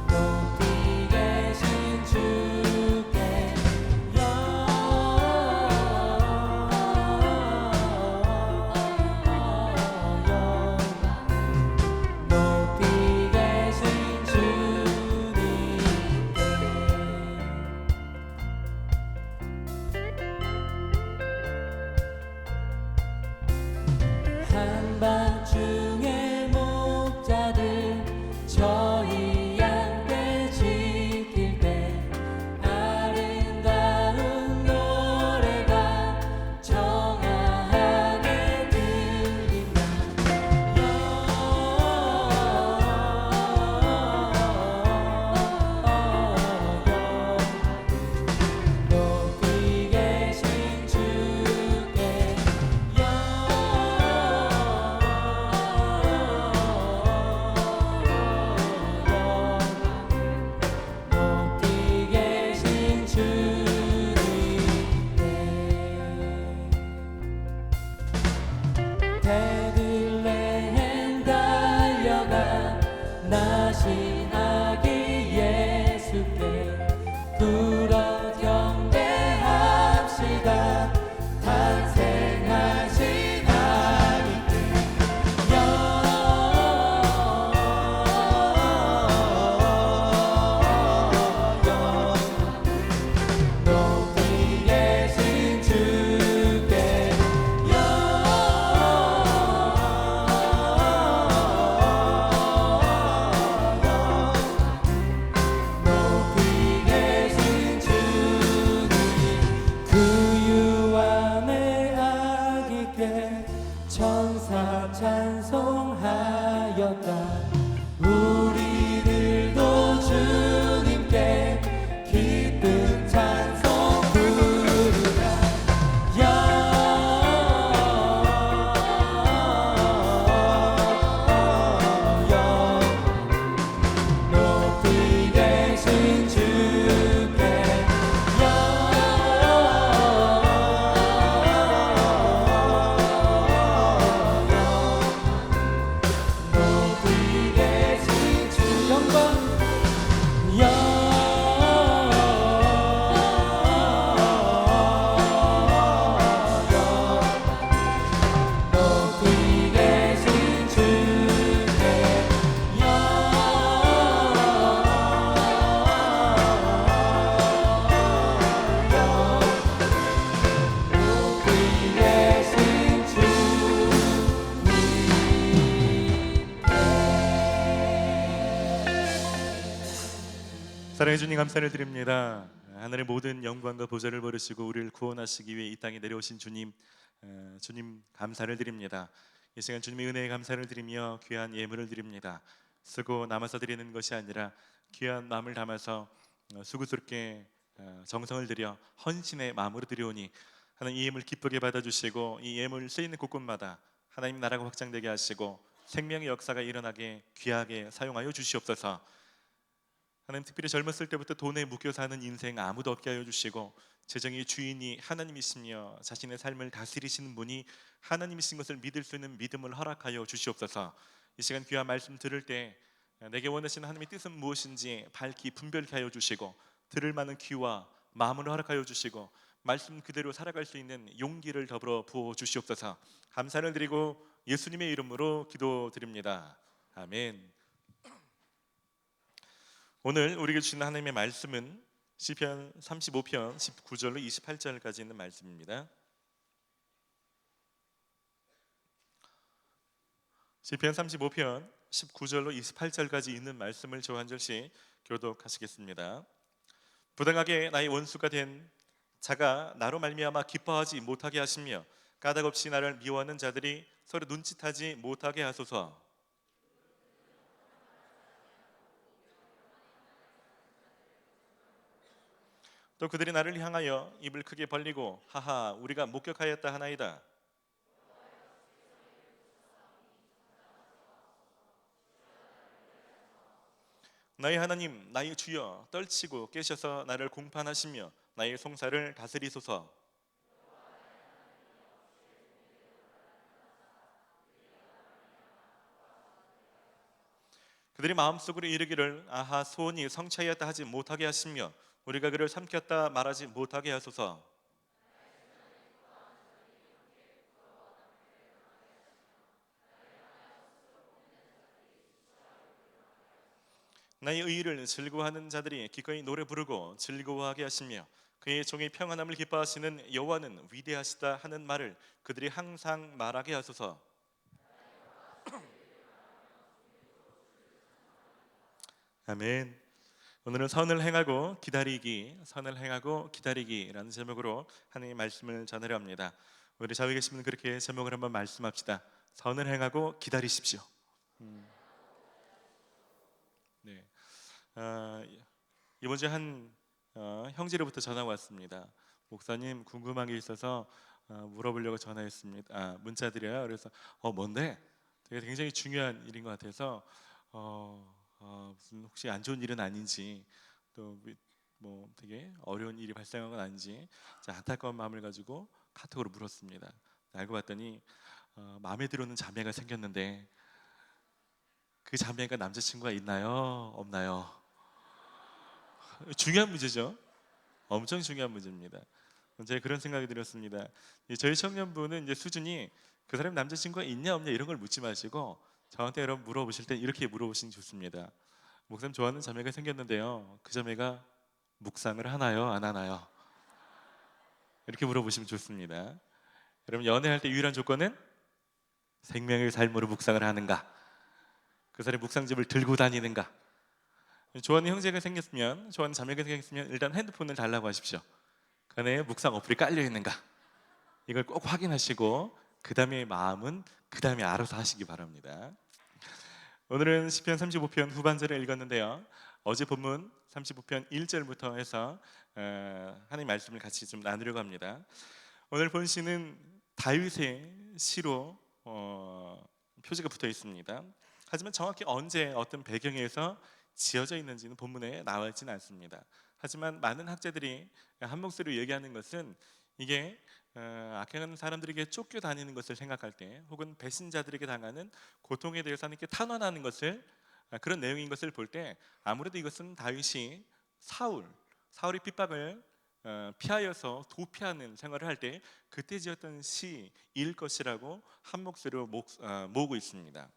S3: 높이 계신 주께 높이 계신 주님께
S1: 사랑해 주님 감사를 드립니다. 하늘의 모든 영광과 보좌를 버리시고 우리를 구원하시기 위해 이 땅에 내려오신 주님, 주님 감사를 드립니다. 이 시간 주님의 은혜에 감사를 드리며 귀한 예물을 드립니다. 쓰고 남아서 드리는 것이 아니라 귀한 마음을 담아서 수고스럽게 정성을 들여 헌신의 마음으로 드려오니 하나님 이 예물 기쁘게 받아주시고 이 예물 쓰이는 곳곳마다 하나님 나라가 확장되게 하시고 생명의 역사가 일어나게 귀하게 사용하여 주시옵소서. 하나님 특별히 젊었을 때부터 돈에 묶여 사는 인생 아무도 없게 하여 주시고 재정의 주인이 하나님이시며 자신의 삶을 다스리시는 분이 하나님이신 것을 믿을 수 있는 믿음을 허락하여 주시옵소서. 이 시간 귀한 말씀 들을 때 내게 원하시는 하나님의 뜻은 무엇인지 밝히 분별케 하여 주시고 들을 만한 귀와 마음을 허락하여 주시고 말씀 그대로 살아갈 수 있는 용기를 더불어 부어 주시옵소서. 감사를 드리고 예수님의 이름으로 기도드립니다. 아멘. 오늘 우리에게 주시는 하나님의 말씀은 시편 35편 19절로 28절까지 있는 말씀입니다. 시편 35편 19절로 28절까지 있는 말씀을 저 한 절씩 교독하시겠습니다. 부당하게 나의 원수가 된 자가 나로 말미암아 기뻐하지 못하게 하시며 까닭없이 나를 미워하는 자들이 서로 눈짓하지 못하게 하소서. 또 그들이 나를 향하여 입을 크게 벌리고 하하 우리가 목격하였다 하나이다. 나의 하나님 나의 주여 떨치고 깨셔서 나를 공판하시며 나의 송사를 다스리소서. 그들이 마음속으로 이르기를 아하 소원이 성취하였다 하지 못하게 하시며 우리가 그를 삼켰다 말하지 못하게 하소서. 나의 의의를 즐거워하는 자들이 기꺼이 노래 부르고 즐거워하게 하시며 그의 종의 평안함을 기뻐하시는 여호와는 위대하시다 하는 말을 그들이 항상 말하게 하소서. 아멘. 오늘은 선을 행하고 기다리기라는 제목으로 하나님의 말씀을 전하려 합니다. 우리 좌우에 계신 분 그렇게 제목을 한번 말씀합시다. 선을 행하고 기다리십시오. 네. 이번 주에 한 형제로부터 전화가 왔습니다. 목사님 궁금한 게 있어서 물어보려고 전화했습니다. 문자 드려요. 그래서 뭔데? 되게 굉장히 중요한 일인 것 같아서 무슨 혹시 안 좋은 일은 아닌지 또 뭐 되게 어려운 일이 발생한 건 아닌지 안타까운 마음을 가지고 카톡으로 물었습니다. 알고 봤더니 마음에 들어오는 자매가 생겼는데 그 자매가 남자친구가 있나요? 없나요? 중요한 문제죠. 엄청 중요한 문제입니다. 제가 그런 생각이 들었습니다. 저희 청년부는 이제 수준이 그 사람이 남자친구가 있냐 없냐 이런 걸 묻지 마시고 저한테 여러분 물어보실 때 이렇게 물어보시면 좋습니다. 목사님 좋아하는 자매가 생겼는데요. 그 자매가 묵상을 하나요? 안 하나요? 이렇게 물어보시면 좋습니다. 여러분 연애할 때 유일한 조건은 생명의 삶으로 묵상을 하는가? 그 사람이 묵상집을 들고 다니는가? 좋아하는 형제가 생겼으면 좋아하는 자매가 생겼으면 일단 핸드폰을 달라고 하십시오. 그 안에 묵상 어플이 깔려 있는가? 이걸 꼭 확인하시고 그 다음에 마음은 그 다음에 알아서 하시기 바랍니다. 오늘은 시편 35편 후반절을 읽었는데요. 어제 본문 35편 1절부터 해서 하나님 말씀을 같이 좀 나누려고 합니다. 오늘 본 시는 다윗의 시로 표지가 붙어 있습니다. 하지만 정확히 언제 어떤 배경에서 지어져 있는지는 본문에 나와 있지는 않습니다. 하지만 많은 학자들이 한 목소리로 얘기하는 것은 이게 악행하는 사람들에게 쫓겨다니는 것을 생각할 때 혹은 배신자들에게 당하는 고통에 대해서 하나님께 탄원하는 것을 그런 내용인 것을 볼 때 아무래도 이것은 다윗이 사울의 핍박을 피하여서 도피하는 생활을 할 때 그때 지었던 시일 것이라고 한 목소리로 모으고 있습니다.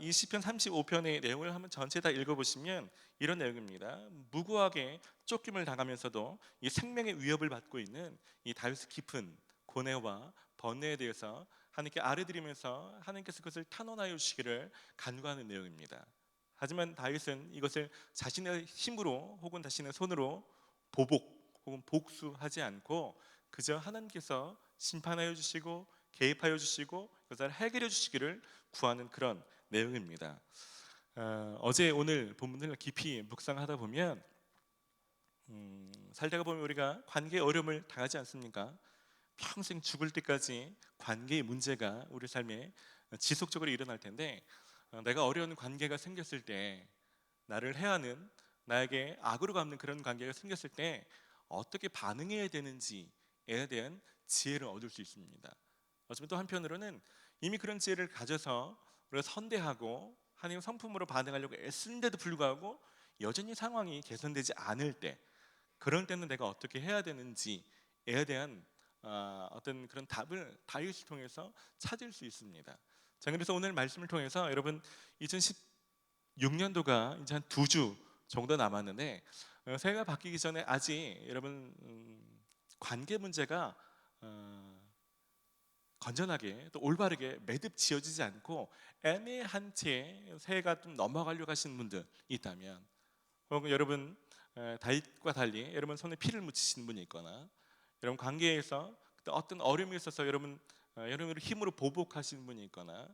S1: 이 시편 35편의 내용을 한번 전체 다 읽어보시면 이런 내용입니다. 무고하게 쫓김을 당하면서도 이 생명의 위협을 받고 있는 이 다윗의 깊은 고뇌와 번뇌에 대해서 하나님께 아뢰드리면서 하나님께서 그것을 탄원하여 주시기를 간구하는 내용입니다. 하지만 다윗은 이것을 자신의 힘으로 혹은 자신의 손으로 보복 혹은 복수하지 않고 그저 하나님께서 심판하여 주시고 개입하여 주시고 그것을 해결해 주시기를 구하는 그런 내용입니다. 어제 오늘 본문을 깊이 묵상하다 보면 살다가 보면 우리가 관계의 어려움을 당하지 않습니까? 평생 죽을 때까지 관계의 문제가 우리 삶에 지속적으로 일어날 텐데 내가 어려운 관계가 생겼을 때 나를 해하는 나에게 악으로 갚는 그런 관계가 생겼을 때 어떻게 반응해야 되는지에 대한 지혜를 얻을 수 있습니다. 어쩌면 또 한편으로는 이미 그런 지혜를 가져서 우리가 선대하고 하나님 성품으로 반응하려고 애쓰는데도 불구하고 여전히 상황이 개선되지 않을 때 그럴 때는 내가 어떻게 해야 되는지에 대한 어떤 그런 답을 다윗을 통해서 찾을 수 있습니다. 자, 그래서 오늘 말씀을 통해서 여러분 2016년도가 이제 한 2주 정도 남았는데 새해가 바뀌기 전에 아직 여러분 관계 문제가 건전하게 또 올바르게 매듭 지어지지 않고 애매한 채 새해가 좀 넘어가려고 하시는 분들 있다면 혹은 여러분 다윗과 달리 여러분 손에 피를 묻히시는 분이 있거나 여러분 관계에서 어떤 어려움이 있어서 여러분의 힘으로 보복하시는 분이 있거나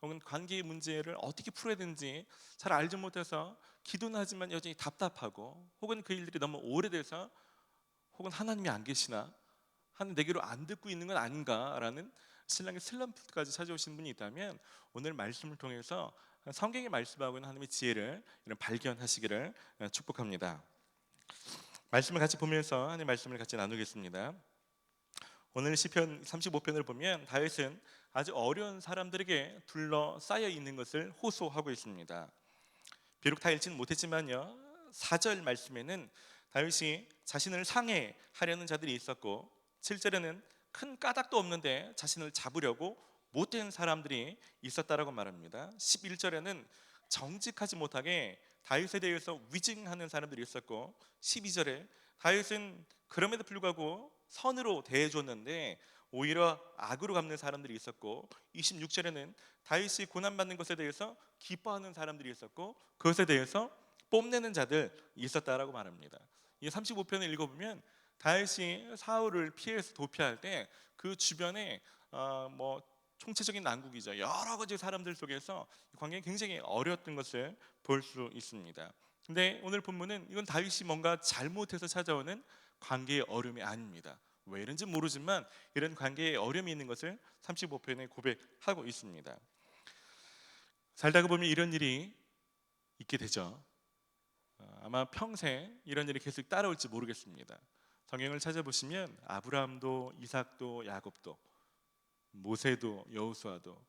S1: 혹은 관계의 문제를 어떻게 풀어야 되는지 잘 알지 못해서 기도는 하지만 여전히 답답하고 혹은 그 일들이 너무 오래돼서 혹은 하나님이 안 계시나 하나님 내게로 안 듣고 있는 건 아닌가라는 신랑의 슬럼프까지 찾아오시는 분이 있다면 오늘 말씀을 통해서 성경의 말씀하고 있는 하나님의 지혜를 발견하시기를 축복합니다. 말씀을 같이 보면서 하나님의 말씀을 같이 나누겠습니다. 오늘 시편 35편을 보면 다윗은 아주 어려운 사람들에게 둘러싸여 있는 것을 호소하고 있습니다. 비록 다 읽지는 못했지만요 4절 말씀에는 다윗이 자신을 상해하려는 자들이 있었고 7절에는 큰 까닭도 없는데 자신을 잡으려고 못된 사람들이 있었다라고 말합니다. 11절에는 정직하지 못하게 다윗에 대해서 위증하는 사람들이 있었고 12절에 다윗은 그럼에도 불구하고 선으로 대해줬는데 오히려 악으로 갚는 사람들이 있었고 26절에는 다윗이 고난받는 것에 대해서 기뻐하는 사람들이 있었고 그것에 대해서 뽐내는 자들 있었다라고 말합니다. 이 35편을 읽어보면 다윗이 사울을 피해서 도피할 때 그 주변에 총체적인 난국이죠. 여러 가지 사람들 속에서 관계가 굉장히 어려웠던 것을 볼 수 있습니다. 근데 오늘 본문은 이건 다윗이 뭔가 잘못해서 찾아오는 관계의 어려움이 아닙니다. 왜 이런지 모르지만 이런 관계에 어려움이 있는 것을 35편에 고백하고 있습니다. 살다가 보면 이런 일이 있게 되죠. 아마 평생 이런 일이 계속 따라올지 모르겠습니다. 성경을 찾아보시면 아브라함도 이삭도 야곱도 모세도 여호수아도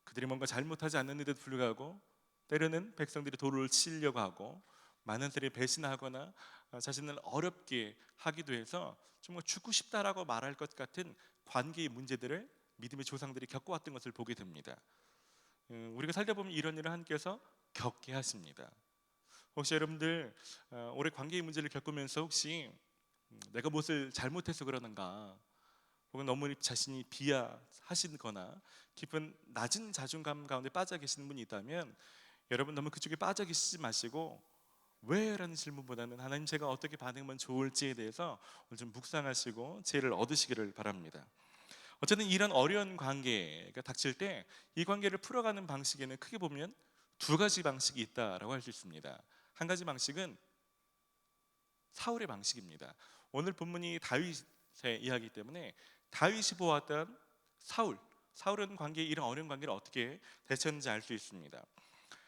S1: 그들이 뭔가 잘못하지 않는데도 불구하고 때로는 백성들이 도를 치려고 하고 많은 사람이 배신하거나 자신을 어렵게 하기도 해서 정말 죽고 싶다라고 말할 것 같은 관계의 문제들을 믿음의 조상들이 겪어왔던 것을 보게 됩니다. 우리가 살다 보면 이런 일을 하나님께서 겪게 하십니다. 혹시 여러분들 올해 관계의 문제를 겪으면서 혹시 내가 무엇을 잘못해서 그러는가 혹은 너무 자신이 비하하시거나 깊은 낮은 자존감 가운데 빠져 계시는 분이 있다면 여러분 너무 그쪽에 빠져 계시지 마시고 왜? 라는 질문보다는 하나님 제가 어떻게 반응하면 좋을지에 대해서 오늘 좀 묵상하시고 지혜를 얻으시기를 바랍니다. 어쨌든 이런 어려운 관계가 닥칠 때 이 관계를 풀어가는 방식에는 크게 보면 두 가지 방식이 있다라고 할 수 있습니다. 한 가지 방식은 사울의 방식입니다. 오늘 본문이 다윗의 이야기이기 때문에 다윗이 보았던 사울은 이런 어려운 관계를 어떻게 대처했는지 알 수 있습니다.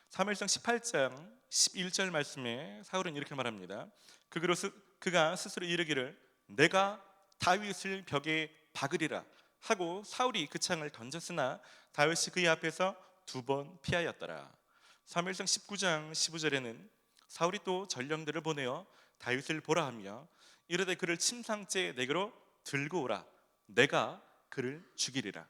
S1: 사무엘상 18장 11절 말씀에 사울은 이렇게 말합니다. 그가 스스로 이르기를 내가 다윗을 벽에 박으리라 하고 사울이 그 창을 던졌으나 다윗이 그의 앞에서 2번 피하였더라. 사무엘상 19장 15절에는 사울이 또 전령들을 보내어 다윗을 보라 하며 이르되 그를 침상째 내게로 들고 오라 내가 그를 죽이리라.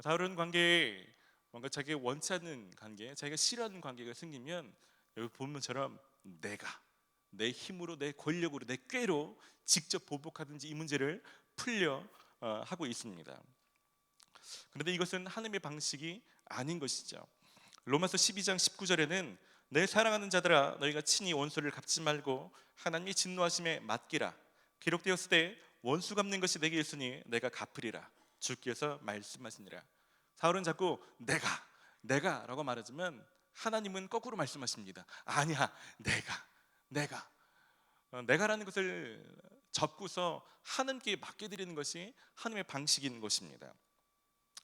S1: 사울은 관계에 뭔가 자기가 원치 않는 관계, 자기가 싫어하는 관계가 생기면 여기 본문처럼 내가 내 힘으로 내 권력으로 내 꾀로 직접 보복하든지 이 문제를 풀려 하고 있습니다. 그런데 이것은 하나님의 방식이 아닌 것이죠. 로마서 12장 19절에는 내 사랑하는 자들아 너희가 친히 원수를 갚지 말고 하나님이 진노하심에 맡기라. 기록되었을 때 원수 갚는 것이 내게 있으니 내가 갚으리라. 주께서 말씀하시니라. 사울은 자꾸 내가라고 말하지만 하나님은 거꾸로 말씀하십니다. 아니야, 내가라는 것을 접고서 하나님께 맡겨드리는 것이 하나님의 방식인 것입니다.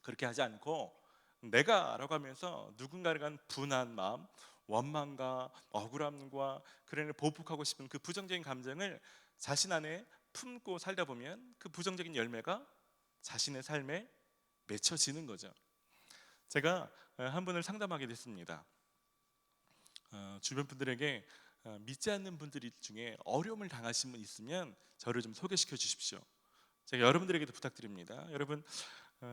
S1: 그렇게 하지 않고 내가라고 하면서 누군가를 간 분한 마음, 원망과 억울함과 그를 보복하고 싶은 그 부정적인 감정을 자신 안에 품고 살다 보면 그 부정적인 열매가 자신의 삶에 맺혀지는 거죠. 제가 한 분을 상담하게 됐습니다. 주변 분들에게 믿지 않는 분들 중에 어려움을 당하신 분 있으면 저를 좀 소개시켜 주십시오. 제가 여러분들에게도 부탁드립니다. 여러분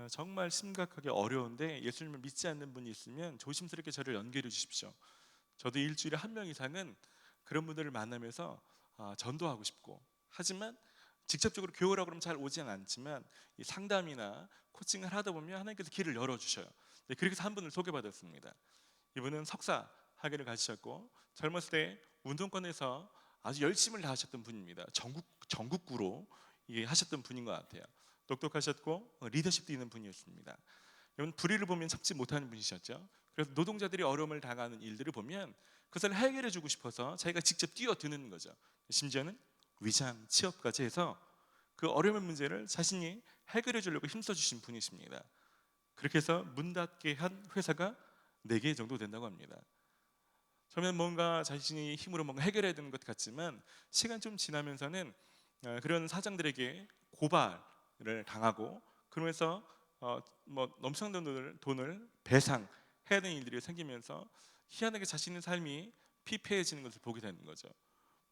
S1: 정말 심각하게 어려운데 예수님을 믿지 않는 분이 있으면 조심스럽게 저를 연결해 주십시오. 저도 일주일에 한 명 이상은 그런 분들을 만나면서 전도하고 싶고, 하지만 직접적으로 교회라고 그러면 잘 오지는 않지만 이 상담이나 코칭을 하다 보면 하나님께서 길을 열어주셔요. 그렇게 해서 한 분을 소개받았습니다. 이분은 석사 학위를 가지셨고 젊었을 때 운동권에서 아주 열심을 다하셨던 분입니다. 전국구로 하셨던 분인 것 같아요. 똑똑하셨고 리더십도 있는 분이었습니다. 여러분 불의를 보면 참지 못하는 분이셨죠. 그래서 노동자들이 어려움을 당하는 일들을 보면 그것을 해결해 주고 싶어서 자기가 직접 뛰어드는 거죠. 심지어는 위장 취업까지 해서 그 어려운 문제를 자신이 해결해 주려고 힘써 주신 분이십니다. 그렇게 해서 문 닫게 한 회사가 4개 정도 된다고 합니다. 처음엔 뭔가 자신이 힘으로 뭔가 해결해야 되는 것 같지만 시간 좀 지나면서는 그런 사장들에게 고발을 당하고, 그러면서 넘쳐난 돈을 배상해야 되는 일들이 생기면서 희한하게 자신의 삶이 피폐해지는 것을 보게 되는 거죠.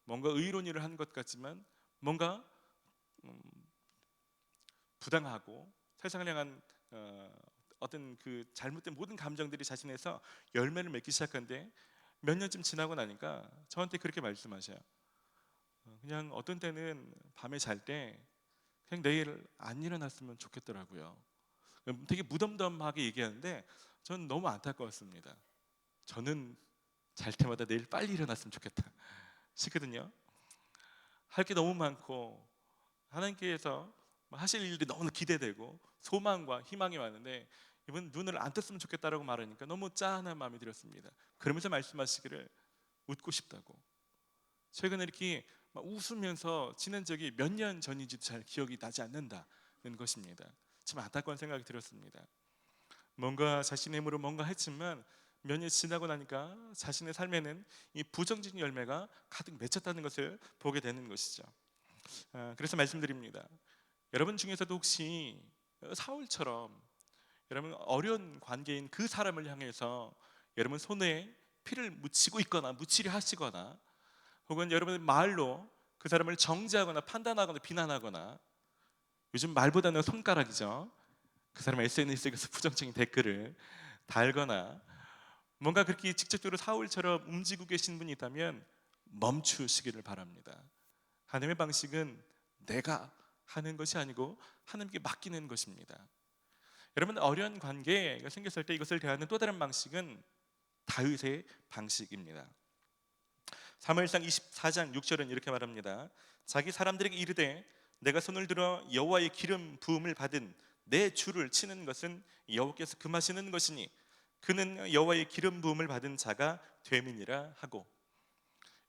S1: 뭔가 의로운 일을 한 것 같지만 뭔가 부당하고 세상을 향한 어떤 그 잘못된 모든 감정들이 자신에서 열매를 맺기 시작한데, 몇 년쯤 지나고 나니까 저한테 그렇게 말씀하셔요. 그냥 어떤 때는 밤에 잘 때 그냥 내일 안 일어났으면 좋겠더라고요. 되게 무덤덤하게 얘기하는데 저는 너무 안타까웠습니다. 저는 잘 때마다 내일 빨리 일어났으면 좋겠다 싶거든요. 할 게 너무 많고 하나님께서 하실 일들이 너무 기대되고 소망과 희망이 많은데 이분 눈을 안 떴으면 좋겠다라고 말하니까 너무 짠한 마음이 들었습니다. 그러면서 말씀하시기를 웃고 싶다고. 최근에 이렇게 막 웃으면서 지낸 적이 몇 년 전인지도 잘 기억이 나지 않는다는 것입니다. 참 안타까운 생각이 들었습니다. 뭔가 자신의 힘으로 뭔가 했지만 몇 년 지나고 나니까 자신의 삶에는 이 부정적인 열매가 가득 맺혔다는 것을 보게 되는 것이죠. 그래서 말씀드립니다. 여러분 중에서도 혹시 사울처럼 여러분 어려운 관계인 그 사람을 향해서 여러분 손에 피를 묻히고 있거나 묻히려 하시거나, 혹은 여러분의 말로 그 사람을 정죄하거나 판단하거나 비난하거나, 요즘 말보다는 손가락이죠. 그 사람 SNS에 가서 부정적인 댓글을 달거나 뭔가 그렇게 직접적으로 사울처럼 움직이고 계신 분이 있다면 멈추시기를 바랍니다. 하나님의 방식은 내가 하는 것이 아니고 하나님께 맡기는 것입니다. 여러분 어려운 관계가 생겼을 때 이것을 대하는 또 다른 방식은 다윗의 방식입니다. 사무엘상 24장 6절은 이렇게 말합니다. 자기 사람들에게 이르되 내가 손을 들어 여호와의 기름 부음을 받은 내 주를 치는 것은 여호와께서 금하시는 것이니 그는 여호와의 기름 부음을 받은 자가 됨이니라 하고.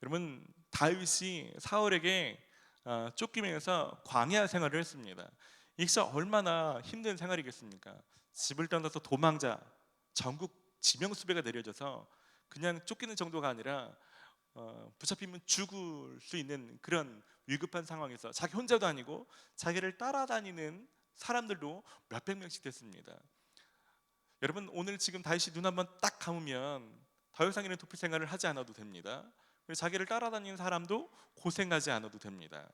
S1: 여러분 다윗이 사울에게 쫓기면서 광야 생활을 했습니다. 이게 진짜 얼마나 힘든 생활이겠습니까? 집을 떠나서 도망자, 전국 지명수배가 내려져서 그냥 쫓기는 정도가 아니라 붙잡히면 죽을 수 있는 그런 위급한 상황에서 자기 혼자도 아니고 자기를 따라다니는 사람들도 몇백 명씩 됐습니다. 여러분 오늘 지금 다윗이 눈 한번 딱 감으면 더 이상 이런 도피 생활을 하지 않아도 됩니다. 자기를 따라다니는 사람도 고생하지 않아도 됩니다.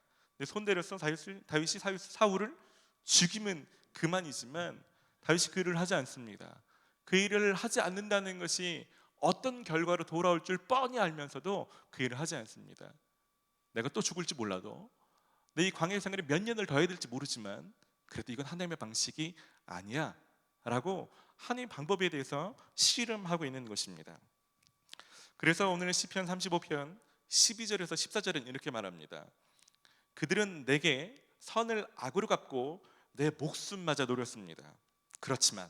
S1: 손대려서 다윗이 사울을 죽이면 그만이지만 다윗이 그 일을 하지 않습니다. 그 일을 하지 않는다는 것이 어떤 결과로 돌아올 줄 뻔히 알면서도 그 일을 하지 않습니다. 내가 또 죽을지 몰라도 내 이 광야 생활에 몇 년을 더 해야 될지 모르지만 그래도 이건 하나님의 방식이 아니야 라고 하나님의 방법에 대해서 씨름하고 있는 것입니다. 그래서 오늘 시편 35편 12절에서 14절은 이렇게 말합니다. 그들은 내게 선을 악으로 갚고 내 목숨마저 노렸습니다. 그렇지만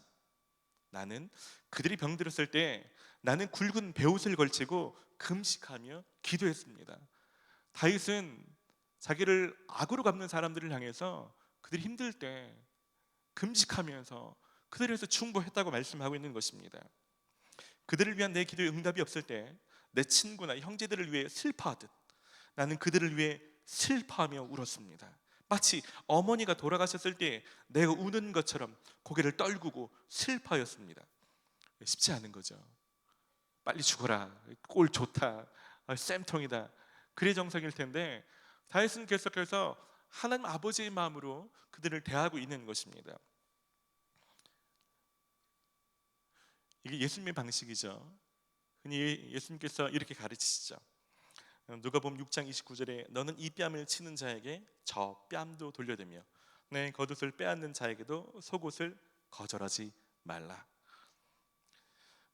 S1: 나는 그들이 병들었을 때 나는 굵은 베옷을 걸치고 금식하며 기도했습니다. 다윗은 자기를 악으로 갚는 사람들을 향해서 그들이 힘들 때 금식하면서 그들을 위해서 충고했다고 말씀하고 있는 것입니다. 그들을 위한 내 기도에 응답이 없을 때 내 친구나 형제들을 위해 슬퍼하듯 나는 그들을 위해 슬퍼하며 울었습니다. 마치 어머니가 돌아가셨을 때 내가 우는 것처럼 고개를 떨구고 슬퍼하였습니다. 쉽지 않은 거죠. 빨리 죽어라, 꼴 좋다, 쌤통이다, 그래 정상일 텐데 다윗은 계속해서 하나님 아버지의 마음으로 그들을 대하고 있는 것입니다. 이게 예수님의 방식이죠. 흔히 예수님께서 이렇게 가르치시죠. 누가복음 6장 29절에 너는 이 뺨을 치는 자에게 저 뺨도 돌려대며 내 겉옷을 빼앗는 자에게도 속옷을 거절하지 말라.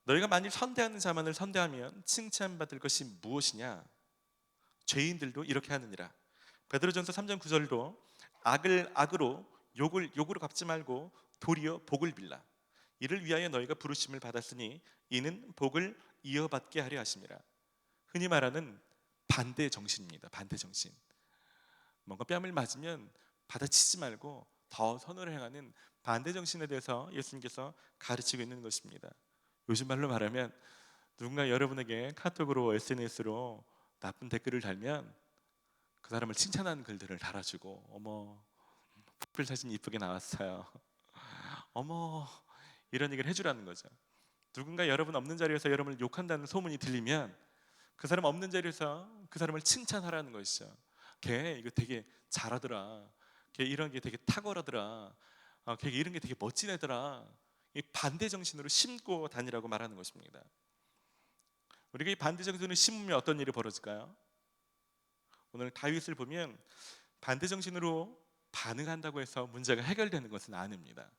S1: 너희가 만일 선대하는 자만을 선대하면 칭찬받을 것이 무엇이냐? 죄인들도 이렇게 하느니라. 베드로전서 3장 9절도 악을 악으로 욕을 욕으로 갚지 말고 도리어 복을 빌라. 이를 위하여 너희가 부르심을 받았으니 이는 복을 이어받게 하려 하심이라. 흔히 말하는 반대 정신입니다. 반대 정신. 뭔가 뺨을 맞으면 받아치지 말고 더 선을 행하는 반대 정신에 대해서 예수님께서 가르치고 있는 것입니다. 요즘 말로 말하면 누군가 여러분에게 카톡으로 SNS로 나쁜 댓글을 달면 그 사람을 칭찬하는 글들을 달아주고 어머 프로필 사진 이쁘게 나왔어요. 어머 이런 얘기를 해주라는 거죠. 누군가 여러분 없는 자리에서 여러분을 욕한다는 소문이 들리면 그 사람 없는 자리에서 그 사람을 칭찬하라는 것이죠. 걔 이거 되게 잘하더라. 걔 이런 게 되게 탁월하더라. 걔 이런 게 되게 멋진 애더라. 이 반대 정신으로 심고 다니라고 말하는 것입니다. 우리가 이 반대 정신을 심으면 어떤 일이 벌어질까요? 오늘 다윗을 보면 반대 정신으로 반응한다고 해서 문제가 해결되는 것은 아닙니다.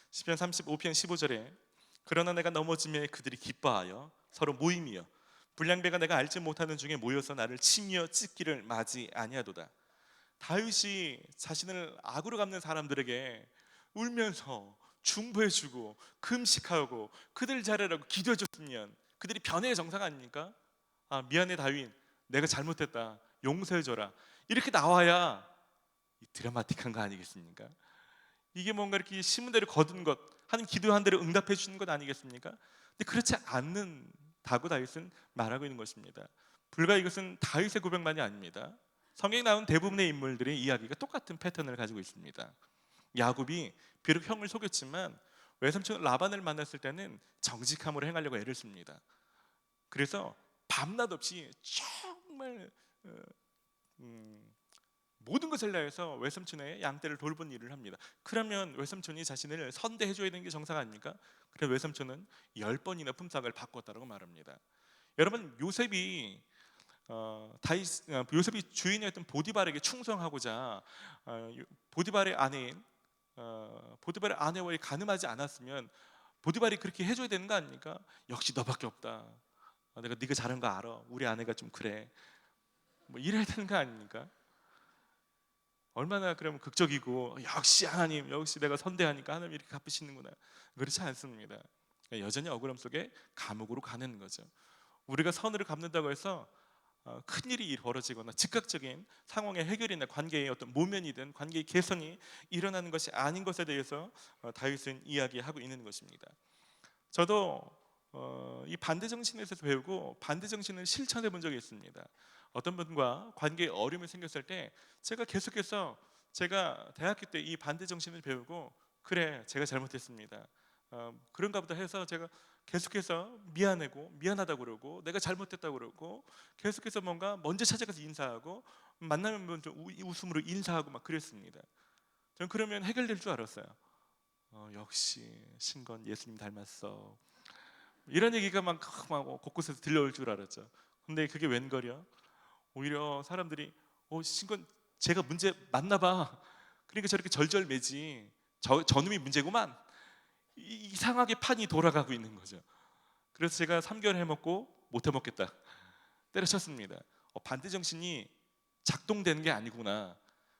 S1: 시편 35편 15절에 그러나 내가 넘어짐에 그들이 기뻐하여 서로 모임이여 불량배가 내가 알지 못하는 중에 모여서 나를 치며 찢기를 맞이 아니하도다. 다윗이 자신을 악으로 갚는 사람들에게 울면서 중보해주고 금식하고 그들 잘해라고 기도해줬으면 그들이 변해야 정상 아닙니까? 미안해 다윗, 내가 잘못했다, 용서해줘라, 이렇게 나와야 드라마틱한 거 아니겠습니까? 이게 뭔가 이렇게 신문대로 거둔 것, 하나님 기도한 대로 응답해 주는 것 아니겠습니까? 근데 그렇지 않는다고 다윗은 말하고 있는 것입니다. 불과 이것은 다윗의 고백만이 아닙니다. 성경에 나온 대부분의 인물들의 이야기가 똑같은 패턴을 가지고 있습니다. 야곱이 비록 형을 속였지만 외삼촌 라반을 만났을 때는 정직함으로 행하려고 애를 씁니다. 그래서 밤낮 없이 정말 모든 것을 다해서 외삼촌의 양떼를 돌본 일을 합니다. 그러면 외삼촌이 자신을 선대해줘야 되는 게 정상 아닙니까? 그래서 외삼촌은 10번이나 품삯을 바꿨다고 말합니다. 여러분 요셉이 요셉이 주인이었던 보디발에게 충성하고자 보디발의 아내인 보디발의 아내와의 간음하지 않았으면 보디발이 그렇게 해줘야 되는 거 아닙니까? 역시 너밖에 없다. 내가 네가 잘한 거 알아. 우리 아내가 좀 그래. 뭐 이래야 되는 거 아닙니까? 얼마나 그러면 극적이고 역시 하나님, 역시 내가 선대하니까 하나님 이렇게 갚으시는구나. 그렇지 않습니다. 여전히 억울함 속에 감옥으로 가는 거죠. 우리가 선을 갚는다고 해서 큰 일이 벌어지거나 즉각적인 상황의 해결이나 관계의 어떤 모면이든 관계의 개선이 일어나는 것이 아닌 것에 대해서 다윗은 이야기하고 있는 것입니다. 저도 이 반대 정신에서 배우고 반대 정신을 실천해 본 적이 있습니다. 어떤 분과 관계에 어려움이 생겼을 때 제가 계속해서 제가 대학교 때 이 반대 정신을 배우고 그래 제가 잘못했습니다. 그런가 보다 해서 제가 계속해서 미안하다고 그러고 내가 잘못했다고 그러고 계속해서 뭔가 먼저 찾아가서 인사하고 만나면 먼저 웃음으로 인사하고 막 그랬습니다. 저는 그러면 해결될 줄 알았어요. 역시 신건 예수님 닮았어. 이런 얘기가 막 곳곳에서 들려올 줄 알았죠. 근데 그게 웬걸요? 오히려 사람들이 신건 제가 문제 맞나 봐. 그러니까 저렇게 절절매지. 저놈이 문제구만. 이상하게 판이 돌아가고 있는 거죠. 그래서 제가 3개월 해먹고 못 해먹겠다. 때려쳤습니다. 반대 정신이 작동되는 게 아니구나.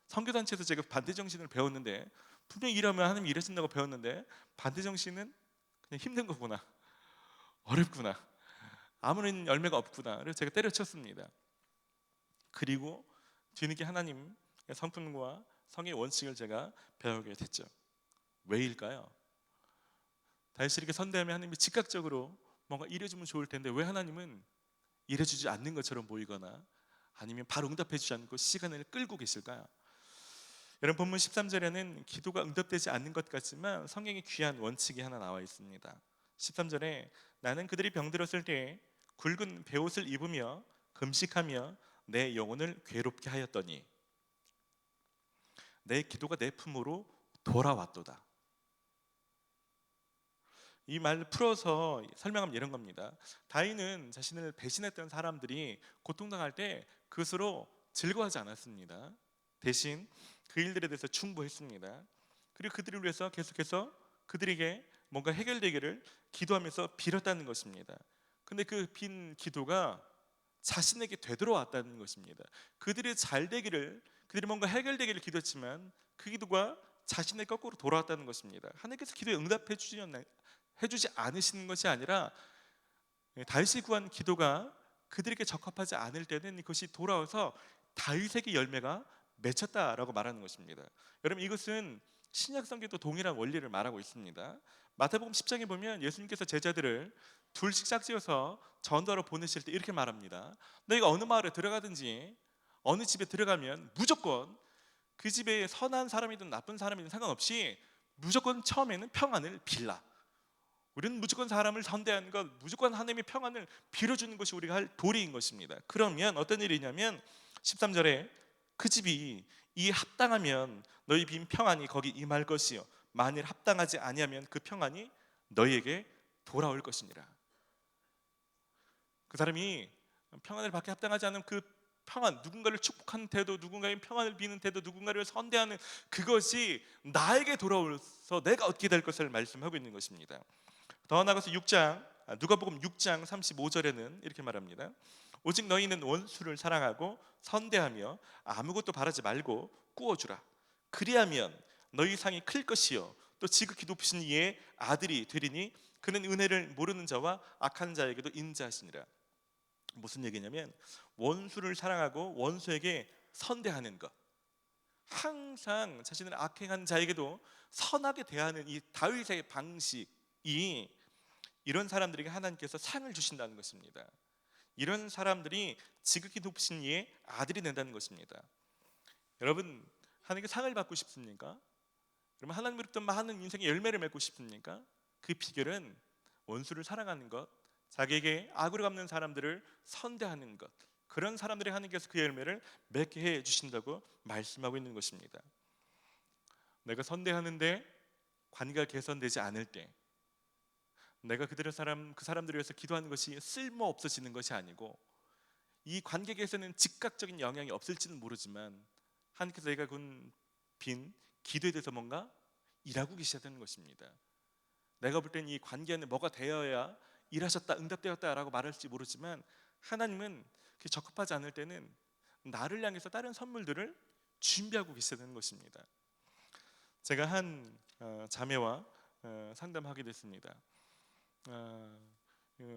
S1: 선교단체에서 제가 반대 정신을 배웠는데, 분명히 일하면 하나님이 일하신다고 배웠는데 반대 정신은 그냥 힘든 거구나, 어렵구나, 아무런 열매가 없구나. 그래서 제가 때려쳤습니다. 그리고 뒤늦게 하나님의 성품과 성의 원칙을 제가 배우게 됐죠. 왜일까요? 다윗이 이렇게 선대하면 하나님이 즉각적으로 뭔가 일해주면 좋을 텐데 왜 하나님은 일해주지 않는 것처럼 보이거나 아니면 바로 응답해주지 않고 시간을 끌고 계실까요? 여러분, 본문 13절에는 기도가 응답되지 않는 것 같지만 성경에 귀한 원칙이 하나 나와 있습니다. 13절에 나는 그들이 병들었을 때 굵은 베옷을 입으며 금식하며 내 영혼을 괴롭게 하였더니 내 기도가 내 품으로 돌아왔도다. 이 말 풀어서 설명하면 이런 겁니다. 다윗은 자신을 배신했던 사람들이 고통당할 때 그것으로 즐거워하지 않았습니다. 대신 그 일들에 대해서 충고했습니다. 그리고 그들을 위해서 계속해서 그들에게 뭔가 해결되기를 기도하면서 빌었다는 것입니다. 근데 그 빈 기도가 자신에게 되돌아왔다는 것입니다. 그들이 잘 되기를, 그들이 뭔가 해결되기를 기도했지만 그 기도가 자신의 거꾸로 돌아왔다는 것입니다. 하나님께서 기도에 응답해 주지 않으시는 것이 아니라 다윗이 구한 기도가 그들에게 적합하지 않을 때는 그것이 돌아와서 다윗에게 열매가 맺혔다라고 말하는 것입니다. 여러분, 이것은 신약 성경도 동일한 원리를 말하고 있습니다. 마태복음 10장에 보면 예수님께서 제자들을 둘씩 짝지어서 전도하러 보내실 때 이렇게 말합니다. 너희가 어느 마을에 들어가든지 어느 집에 들어가면 무조건 그 집에 선한 사람이든 나쁜 사람이든 상관없이 무조건 처음에는 평안을 빌라. 우리는 무조건 사람을 선대하는 것, 무조건 하나님의 평안을 빌어주는 것이 우리가 할 도리인 것입니다. 그러면 어떤 일이냐면 13절에 그 집이 이 합당하면 너희 빈 평안이 거기 임할 것이요 만일 합당하지 아니하면 그 평안이 너희에게 돌아올 것이니라. 그 사람이 평안을 받게 합당하지 않으면 그 평안, 누군가를 축복하는 태도, 누군가의 평안을 비는 태도, 누군가를 선대하는 그것이 나에게 돌아오서 내가 얻게 될 것을 말씀하고 있는 것입니다. 더 나아가서 누가복음 6장 35절에는 이렇게 말합니다. 오직 너희는 원수를 사랑하고 선대하며 아무것도 바라지 말고 꾸어주라. 그리하면 너희 상이 클 것이요 또 지극히 높으신 이의 아들이 되리니 그는 은혜를 모르는 자와 악한 자에게도 인자하시니라. 무슨 얘기냐면 원수를 사랑하고 원수에게 선대하는 것, 항상 자신을 악행한 자에게도 선하게 대하는 이 다윗의 방식이 이런 사람들에게 하나님께서 상을 주신다는 것입니다. 이런 사람들이 지극히 높으신 이의 아들이 된다는 것입니다. 여러분, 하나님께 상을 받고 싶습니까? 그러면 하나님으로부터 많은 인생의 열매를 맺고 싶습니까? 그 비결은 원수를 사랑하는 것, 자기에게 악으로 갚는 사람들을 선대하는 것, 그런 사람들이 하나님께서 그 열매를 맺게 해 주신다고 말씀하고 있는 것입니다. 내가 선대하는데 관계가 개선되지 않을 때, 내가 그 사람들을 위해서 기도하는 것이 쓸모 없어지는 것이 아니고 이 관계 개선은 즉각적인 영향이 없을지는 모르지만 하나님께서 내가 군 빈 기도에 대해서 뭔가 일하고 계셔야 되는 것입니다. 내가 볼 땐 이 관계 안에 뭐가 되어야 일하셨다, 응답되었다라고 말할지 모르지만 하나님은 그게 적합하지 않을 때는 나를 향해서 다른 선물들을 준비하고 계셔야 되는 것입니다. 제가 한 자매와 상담하게 됐습니다.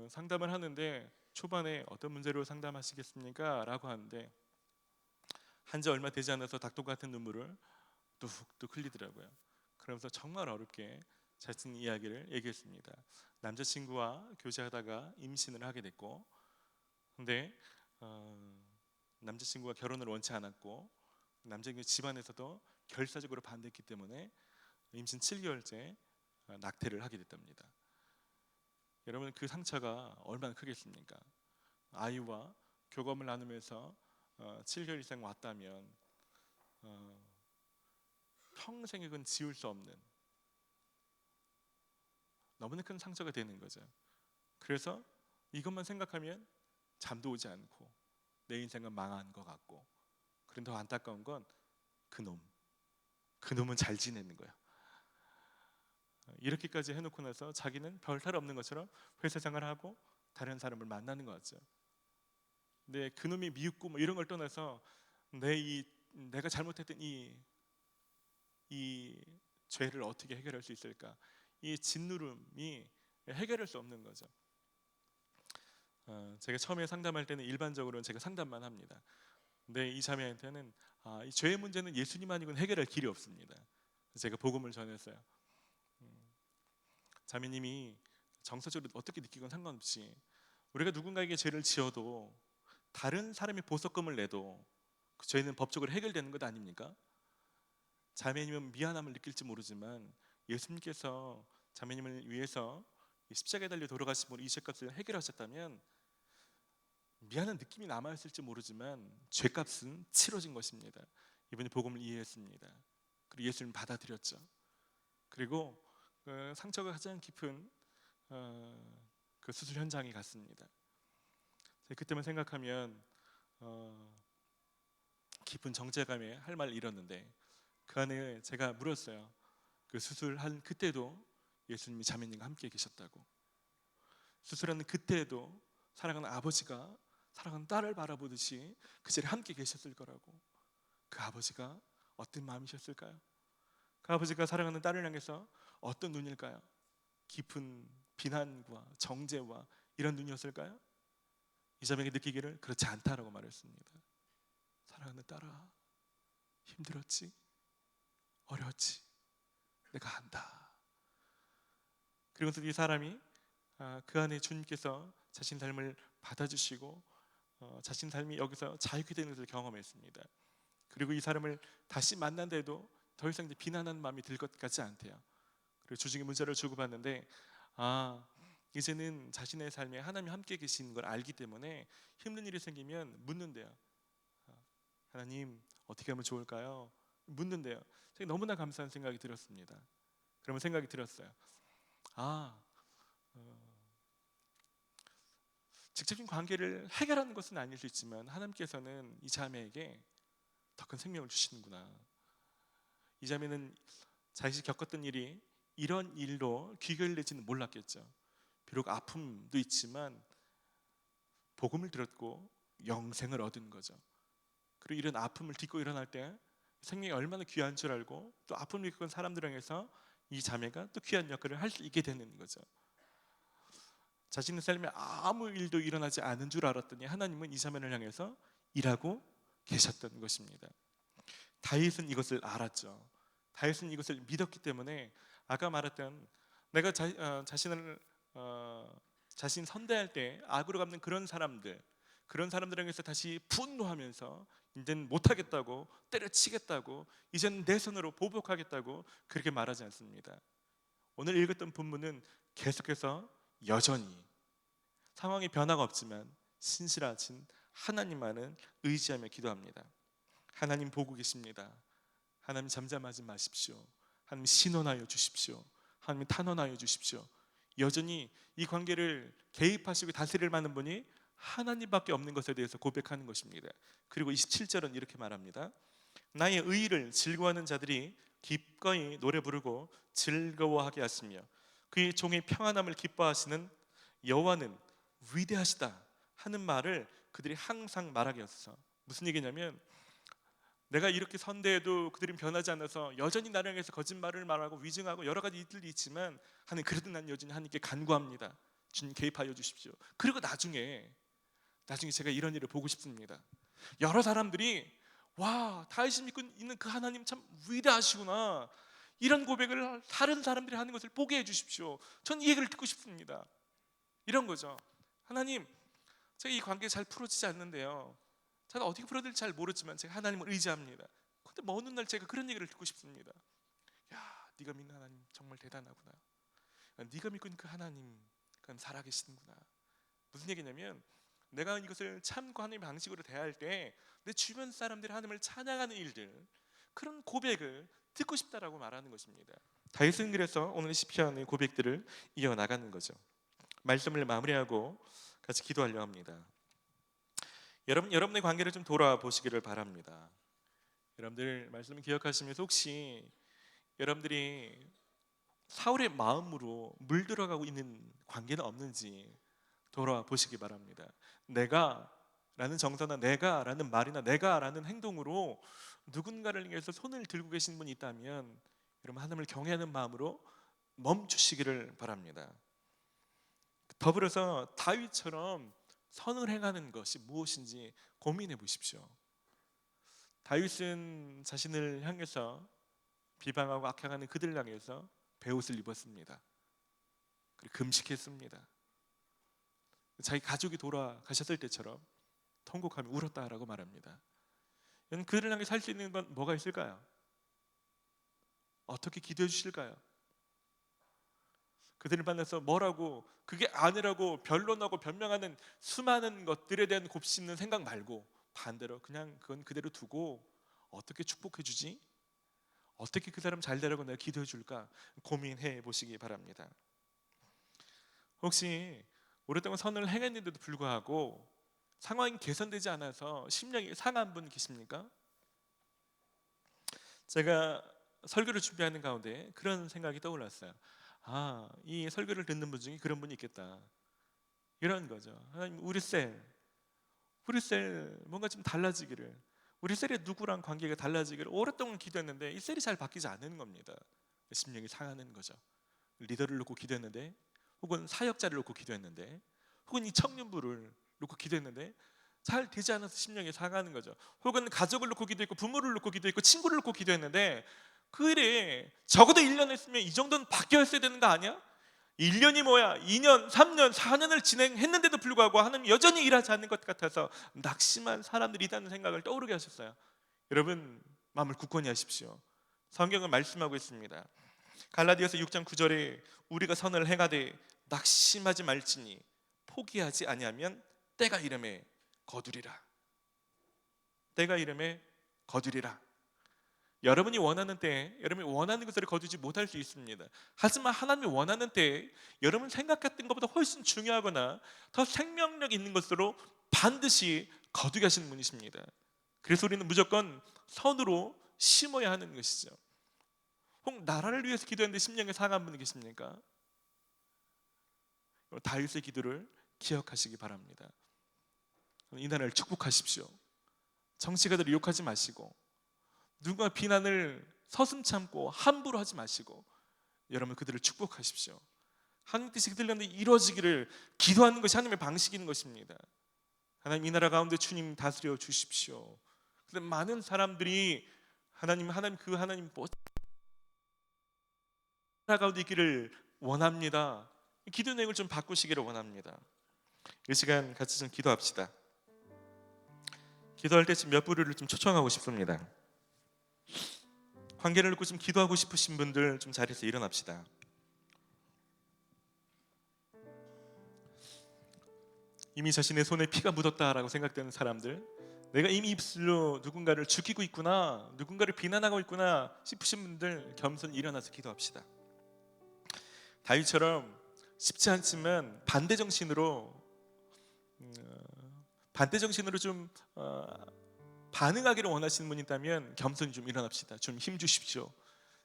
S1: 상담을 하는데 초반에 어떤 문제로 상담하시겠습니까? 라고 하는데 한지 얼마 되지 않아서 닭똥 같은 눈물을 뚝뚝 흘리더라고요. 그러면서 정말 어렵게 자신 이야기를 얘기했습니다. 남자친구와 교제하다가 임신을 하게 됐고, 근데 남자친구가 결혼을 원치 않았고 남자친구 집안에서도 결사적으로 반대했기 때문에 임신 7개월째 낙태를 하게 됐답니다. 여러분, 그 상처가 얼마나 크겠습니까? 아이와 교감을 나누면서 7개월 이상 왔다면 평생에 그건 지울 수 없는 너무나 큰 상처가 되는 거죠. 그래서 이것만 생각하면 잠도 오지 않고 내 인생은 망한 것 같고, 그런데 더 안타까운 건 그놈은 잘 지내는 거야. 이렇게까지 해놓고 나서 자기는 별 탈 없는 것처럼 회사 생활을 하고 다른 사람을 만나는 것 같죠. 내 그놈이 미흡고 뭐 이런 걸 떠나서 내가 잘못했던 이 죄를 어떻게 해결할 수 있을까? 이 짓누름이 해결할 수 없는 거죠. 제가 처음에 상담할 때는 일반적으로는 제가 상담만 합니다. 근데 이 자매한테는 이 죄의 문제는 예수님 아니고는 해결할 길이 없습니다. 제가 복음을 전했어요. 자매님이 정서적으로 어떻게 느끼건 상관없이 우리가 누군가에게 죄를 지어도 다른 사람이 보석금을 내도 그 죄는 법적으로 해결되는 것 아닙니까? 자매님은 미안함을 느낄지 모르지만 예수님께서 자매님을 위해서 십자가에 달려 돌아가심으로 이 죄값을 해결하셨다면 미안한 느낌이 남아있을지 모르지만 죄값은 치러진 것입니다. 이분이 복음을 이해했습니다. 그리고 예수님 받아들였죠. 그리고 상처가 가장 깊은 그 수술 현장에 갔습니다. 그때만 생각하면 깊은 정죄감에 할 말을 잃었는데 그 안에 제가 물었어요. 그 수술한 그때도 예수님이 자매님과 함께 계셨다고. 수술하는 그때도 사랑하는 아버지가 사랑하는 딸을 바라보듯이 그 자리에 함께 계셨을 거라고. 그 아버지가 어떤 마음이셨을까요? 그 아버지가 사랑하는 딸을 향해서 어떤 눈일까요? 깊은 비난과 정죄와 이런 눈이었을까요? 이 자매에게 느끼기를 그렇지 않다라고 말했습니다. 사랑하는 딸아, 힘들었지? 어려웠지? 내가 안다. 그리고 이 사람이 그 안에 주님께서 자신 삶을 받아주시고 자신 삶이 여기서 자유케 되는 것을 경험했습니다. 그리고 이 사람을 다시 만난데도 더 이상 이제 비난하는 마음이 들 것 같지 않대요. 그리고 주중에 문자를 주고받는데 이제는 자신의 삶에 하나님이 함께 계시는 걸 알기 때문에 힘든 일이 생기면 묻는데요. 하나님 어떻게 하면 좋을까요? 묻는데요. 제가 너무나 감사한 생각이 들었습니다. 그러면 생각이 들었어요. 직접적인 관계를 해결하는 것은 아닐 수 있지만 하나님께서는 이 자매에게 더 큰 생명을 주시는구나. 이 자매는 자신이 겪었던 일이 이런 일로 귀결될지는 몰랐겠죠. 비록 아픔도 있지만 복음을 들었고 영생을 얻은 거죠. 그리고 이런 아픔을 딛고 일어날 때 생명이 얼마나 귀한 줄 알고 또 아픔을 겪은 사람들 향해서 이 자매가 또 귀한 역할을 할 수 있게 되는 거죠. 자신의 삶에 아무 일도 일어나지 않은 줄 알았더니 하나님은 이 자매를 향해서 일하고 계셨던 것입니다. 다윗은 이것을 알았죠. 다윗은 이것을 믿었기 때문에 아까 말했던 내가 자신 선대할 때 악으로 갚는 그런 사람들 향해서 다시 분노하면서 이제는 못하겠다고 때려치겠다고 이제는 내 손으로 보복하겠다고 그렇게 말하지 않습니다. 오늘 읽었던 본문은 계속해서 여전히 상황의 변화가 없지만 신실하신 하나님만은 의지하며 기도합니다. 하나님 보고 계십니다. 하나님 잠잠하지 마십시오. 하나님 신원하여 주십시오. 하나님 탄원하여 주십시오. 여전히 이 관계를 개입하시고 다스릴 만한 분이 하나님밖에 없는 것에 대해서 고백하는 것입니다. 그리고 27절은 이렇게 말합니다. 나의 의의를 즐거워하는 자들이 기꺼이 노래 부르고 즐거워하게 하시며 그의 종의 평안함을 기뻐하시는 여호와는 위대하시다 하는 말을 그들이 항상 말하게 하소서. 무슨 얘기냐면 내가 이렇게 선대해도 그들은 변하지 않아서 여전히 나를 향해서 거짓말을 말하고 위증하고 여러 가지 일들이 있지만 하나님 그래도 난 여전히 하나님께 간구합니다. 주님 개입하여 주십시오. 그리고 나중에 제가 이런 일을 보고 싶습니다. 여러 사람들이 와 다윗이 믿고 있는 그 하나님 참 위대하시구나 이런 고백을 다른 사람들이 하는 것을 보게 해주십시오. 전 이 얘기를 듣고 싶습니다. 이런 거죠. 하나님 제가 이 관계 잘 풀어지지 않는데요, 제가 어떻게 풀어질지 잘 모르지만 제가 하나님을 의지합니다. 그런데 어느 날 제가 그런 얘기를 듣고 싶습니다. 야 네가 믿는 하나님 정말 대단하구나. 네가 믿고 있는 그 하나님 그건 살아계시는구나. 무슨 얘기냐면 내가 이것을 참고 하나님의 방식으로 대할 때 내 주변 사람들이 하나님을 찬양하는 일들 그런 고백을 듣고 싶다라고 말하는 것입니다. 다윗은 그래서 오늘 시편의 고백들을 이어나가는 거죠. 말씀을 마무리하고 같이 기도하려 합니다. 여러분의 관계를 좀 돌아보시기를 바랍니다. 여러분들 말씀을 기억하시면서 혹시 여러분들이 사울의 마음으로 물들어가고 있는 관계는 없는지 돌아보시기 바랍니다. 내가 라는 정서나 내가라는 말이나 내가라는 행동으로 누군가를 위해서 손을 들고 계신 분이 있다면 여러분 하나님을 경외하는 마음으로 멈추시기를 바랍니다. 더불어서 다윗처럼 선을 행하는 것이 무엇인지 고민해 보십시오. 다윗은 자신을 향해서 비방하고 악행하는 그들을 향해서 베옷을 입었습니다. 그리고 금식했습니다. 자기 가족이 돌아가셨을 때처럼 통곡하며 울었다라고 말합니다. 여러분 그들을 향해 살 수 있는 건 뭐가 있을까요? 어떻게 기도해 주실까요? 그들을 만나서 뭐라고 그게 아니라고 변론하고 변명하는 수많은 것들에 대한 곱씹는 생각 말고 반대로 그냥 그건 그대로 두고 어떻게 축복해 주지? 어떻게 그 사람 잘 되라고 내가 기도해 줄까? 고민해 보시기 바랍니다. 혹시 오랫동안 선을 행했는데도 불구하고 상황이 개선되지 않아서 심령이 상한 분 계십니까? 제가 설교를 준비하는 가운데 그런 생각이 떠올랐어요. 이 설교를 듣는 분 중에 그런 분이 있겠다. 이런 거죠. 하나님 우리 셀 뭔가 좀 달라지기를, 우리 셀의 누구랑 관계가 달라지기를 오랫동안 기도했는데 이 셀이 잘 바뀌지 않는 겁니다. 심령이 상하는 거죠. 리더를 놓고 기도했는데, 혹은 사역자를 놓고 기도했는데, 혹은 이 청년부를 놓고 기도했는데 잘 되지 않아서 심령이 상하는 거죠. 혹은 가족을 놓고 기도했고, 부모를 놓고 기도했고, 친구를 놓고 기도했는데 그 일에 적어도 1년 했으면 이 정도는 바뀌었어야 되는 거 아니야? 1년이 뭐야? 2년, 3년, 4년을 진행했는데도 불구하고 하나님 여전히 일하지 않는 것 같아서 낙심한 사람들이 있다는 생각을 떠오르게 하셨어요. 여러분 마음을 굳건히 하십시오. 성경은 말씀하고 있습니다. 갈라디아서 6장 9절에 우리가 선을 행하되 낙심하지 말지니 포기하지 아니하면 때가 이름에 거두리라. 때가 이름에 거두리라. 여러분이 원하는 때에 여러분이 원하는 것을 거두지 못할 수 있습니다. 하지만 하나님이 원하는 때에 여러분 생각했던 것보다 훨씬 중요하거나 더 생명력 있는 것으로 반드시 거두게 하시는 분이십니다. 그래서 우리는 무조건 선으로 심어야 하는 것이죠. 혹 나라를 위해서 기도했는데 심령에 상한 분 계십니까? 다윗의 기도를 기억하시기 바랍니다. 이 나라를 축복하십시오. 정치가들을 욕하지 마시고, 누군가 비난을 서슴 참고 함부로 하지 마시고, 여러분 그들을 축복하십시오. 하나님 뜻이 그들 가운데 이루어지기를 기도하는 것이 하나님의 방식인 것입니다. 하나님 이 나라 가운데 주님 다스려 주십시오. 그런데 많은 사람들이 하나님 그 하나님 나라 가운데 있기를 원합니다. 기도 내용을 좀 바꾸시기를 원합니다. 이 시간 같이 좀 기도합시다. 기도할 때 몇 분을 좀 초청하고 싶습니다. 관계를 놓고 좀 기도하고 싶으신 분들 좀 자리에서 일어납시다. 이미 자신의 손에 피가 묻었다라고 생각되는 사람들, 내가 이미 입술로 누군가를 죽이고 있구나, 누군가를 비난하고 있구나 싶으신 분들 겸손히 일어나서 기도합시다. 다윗처럼 쉽지 않지만 반대 정신으로 좀 반응하기를 원하시는 분이 있다면 겸손히 좀 일어납시다. 좀 힘 주십시오.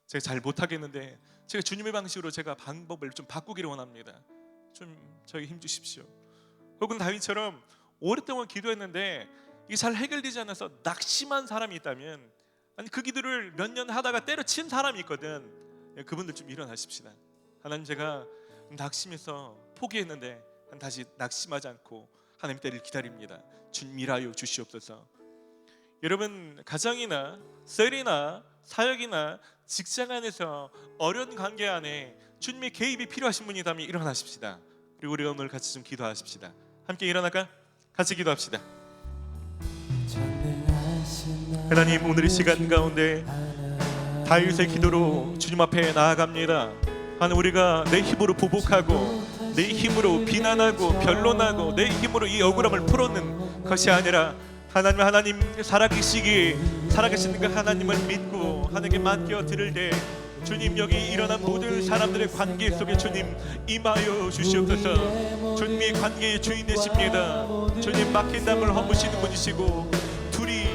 S1: 제가 잘 못하겠는데 제가 주님의 방식으로 제가 방법을 좀 바꾸기를 원합니다. 좀 저에게 힘 주십시오. 혹은 다윗처럼 오랫동안 기도했는데 이게 잘 해결되지 않아서 낙심한 사람이 있다면, 아니 그 기도를 몇 년 하다가 때려친 사람이 있거든. 그분들 좀 일어나십시다. 하나님 제가 낙심해서 포기했는데 다시 낙심하지 않고 하나님 때를 기다립니다. 주님 일하여 주시옵소서. 여러분 가정이나 셀이나 사역이나 직장 안에서 어려운 관계 안에 주님의 개입이 필요하신 분이라면 일어나십시다. 그리고 우리가 오늘 같이 좀 기도하십시다. 함께 일어날까? 같이 기도합시다. 하나님 오늘 이 시간 가운데 다윗의 기도로 주님 앞에 나아갑니다. 하나님 우리가 내 힘으로 보복하고 내 힘으로 비난하고 변론하고 내 힘으로 이 억울함을 풀어내는 것이 아니라 하나님 살아계신 그 하나님을 믿고 하나님께 맡겨 드릴 때 주님 여기 일어난 모든 사람들의 관계 속에 주님 임하여 주시옵소서. 주님이 관계의 주인 되십니다. 주님 막힌 담을 허무시는 분이시고 둘이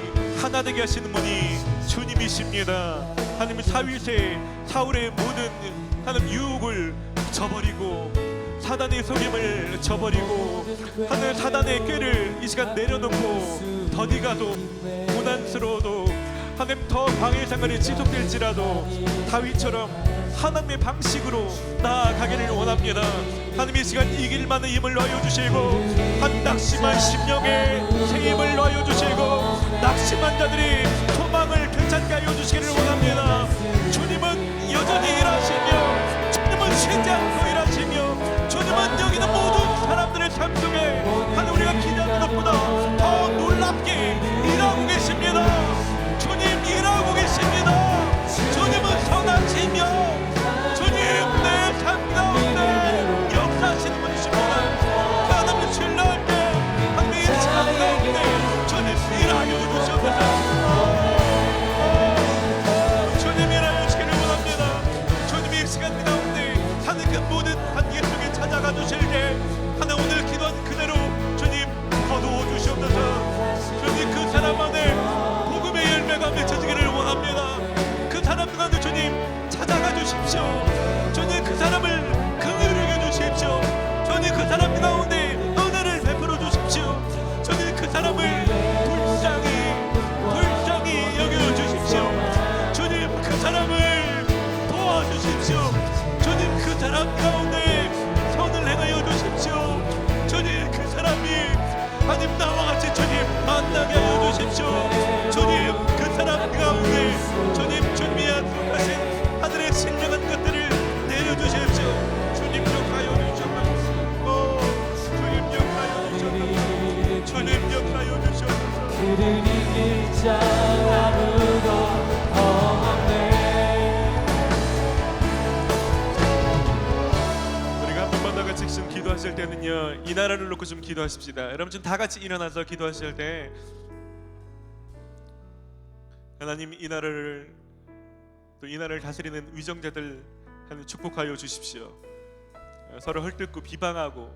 S1: 하나 되게 하시는 분이 주님이십니다. 하나님 사울의 모든 하나님 유혹을 저버리고 사단의 속임을 저버리고 하늘 사단의 꾀를 이 시간 내려놓고 더디가도 고난스러워도 하나님 더 광야의 생활이 지속될지라도 다윗처럼 하나님의 방식으로 나아가기를 원합니다. 하나님 이 시간 이길 만한 힘을 넣어 주시고 한 낙심한 심령에 새 힘을 넣어 주시고 낙심한 자들이 소망을 괜찮게 하여 주시기를 원합니다. 주님은 여전히 일하시며 주님은 쉬지 않고 일하시며 주님은 여기 있는 모든 사람들의 삶 속에 하나님 우리가 기대하는 것보다 더 놀랍게 일하고 계십니다. 주님 일하고 계십니다. 주님은 선하시며 주님 내 삶 가운데 역사하시는 분이십니다. 하나님을 신뢰할 때 하나님의 이 삶 가운데 주님 일하여 주시옵소서. 주님 일하여 주시기를 원합니다. 주님이 이 시간 가운데 하는 그 모든 한계 속에 찾아가 주실 때 하나 오늘 기도한 그대로 주님 거두어 주시옵소서. 주님 그 사람 안에 복음의 열매가 맺혀지기를 원합니다. 그 사람 가운데 주님 찾아가 주십시오. 주님 그 사람을 긍휼히 주십시오. 주님 그 사람 가운데 은혜를 베풀어 주십시오. 주님 그 사람을 불쌍히 여겨 주십시오. 주님 그 사람을 도와주십시오. 주님 그 사람 가운데 선을 행하여 주십시오. 주님 그 사람이 하나님 나와 같이 주님 만나게 하여 주십시오. 주님 그 사람 가운데 주님 주님이 약속하신 하늘의 신령한 것들을 내려주십시오. 주님 역하여 주셔서 주님 역하여 주셔서 주님 역하여 주셔서
S3: 그를 이길 자 아무도 없네.
S1: 우리가 한 번만 더 같이 좀 기도하실 때는요 이 나라를 놓고 좀 기도하십시다. 여러분 좀 다 같이 일어나서 기도하실 때 하나님 이 나라를 또 이 나라를 다스리는 위정자들 하나님 축복하여 주십시오. 서로 헐뜯고 비방하고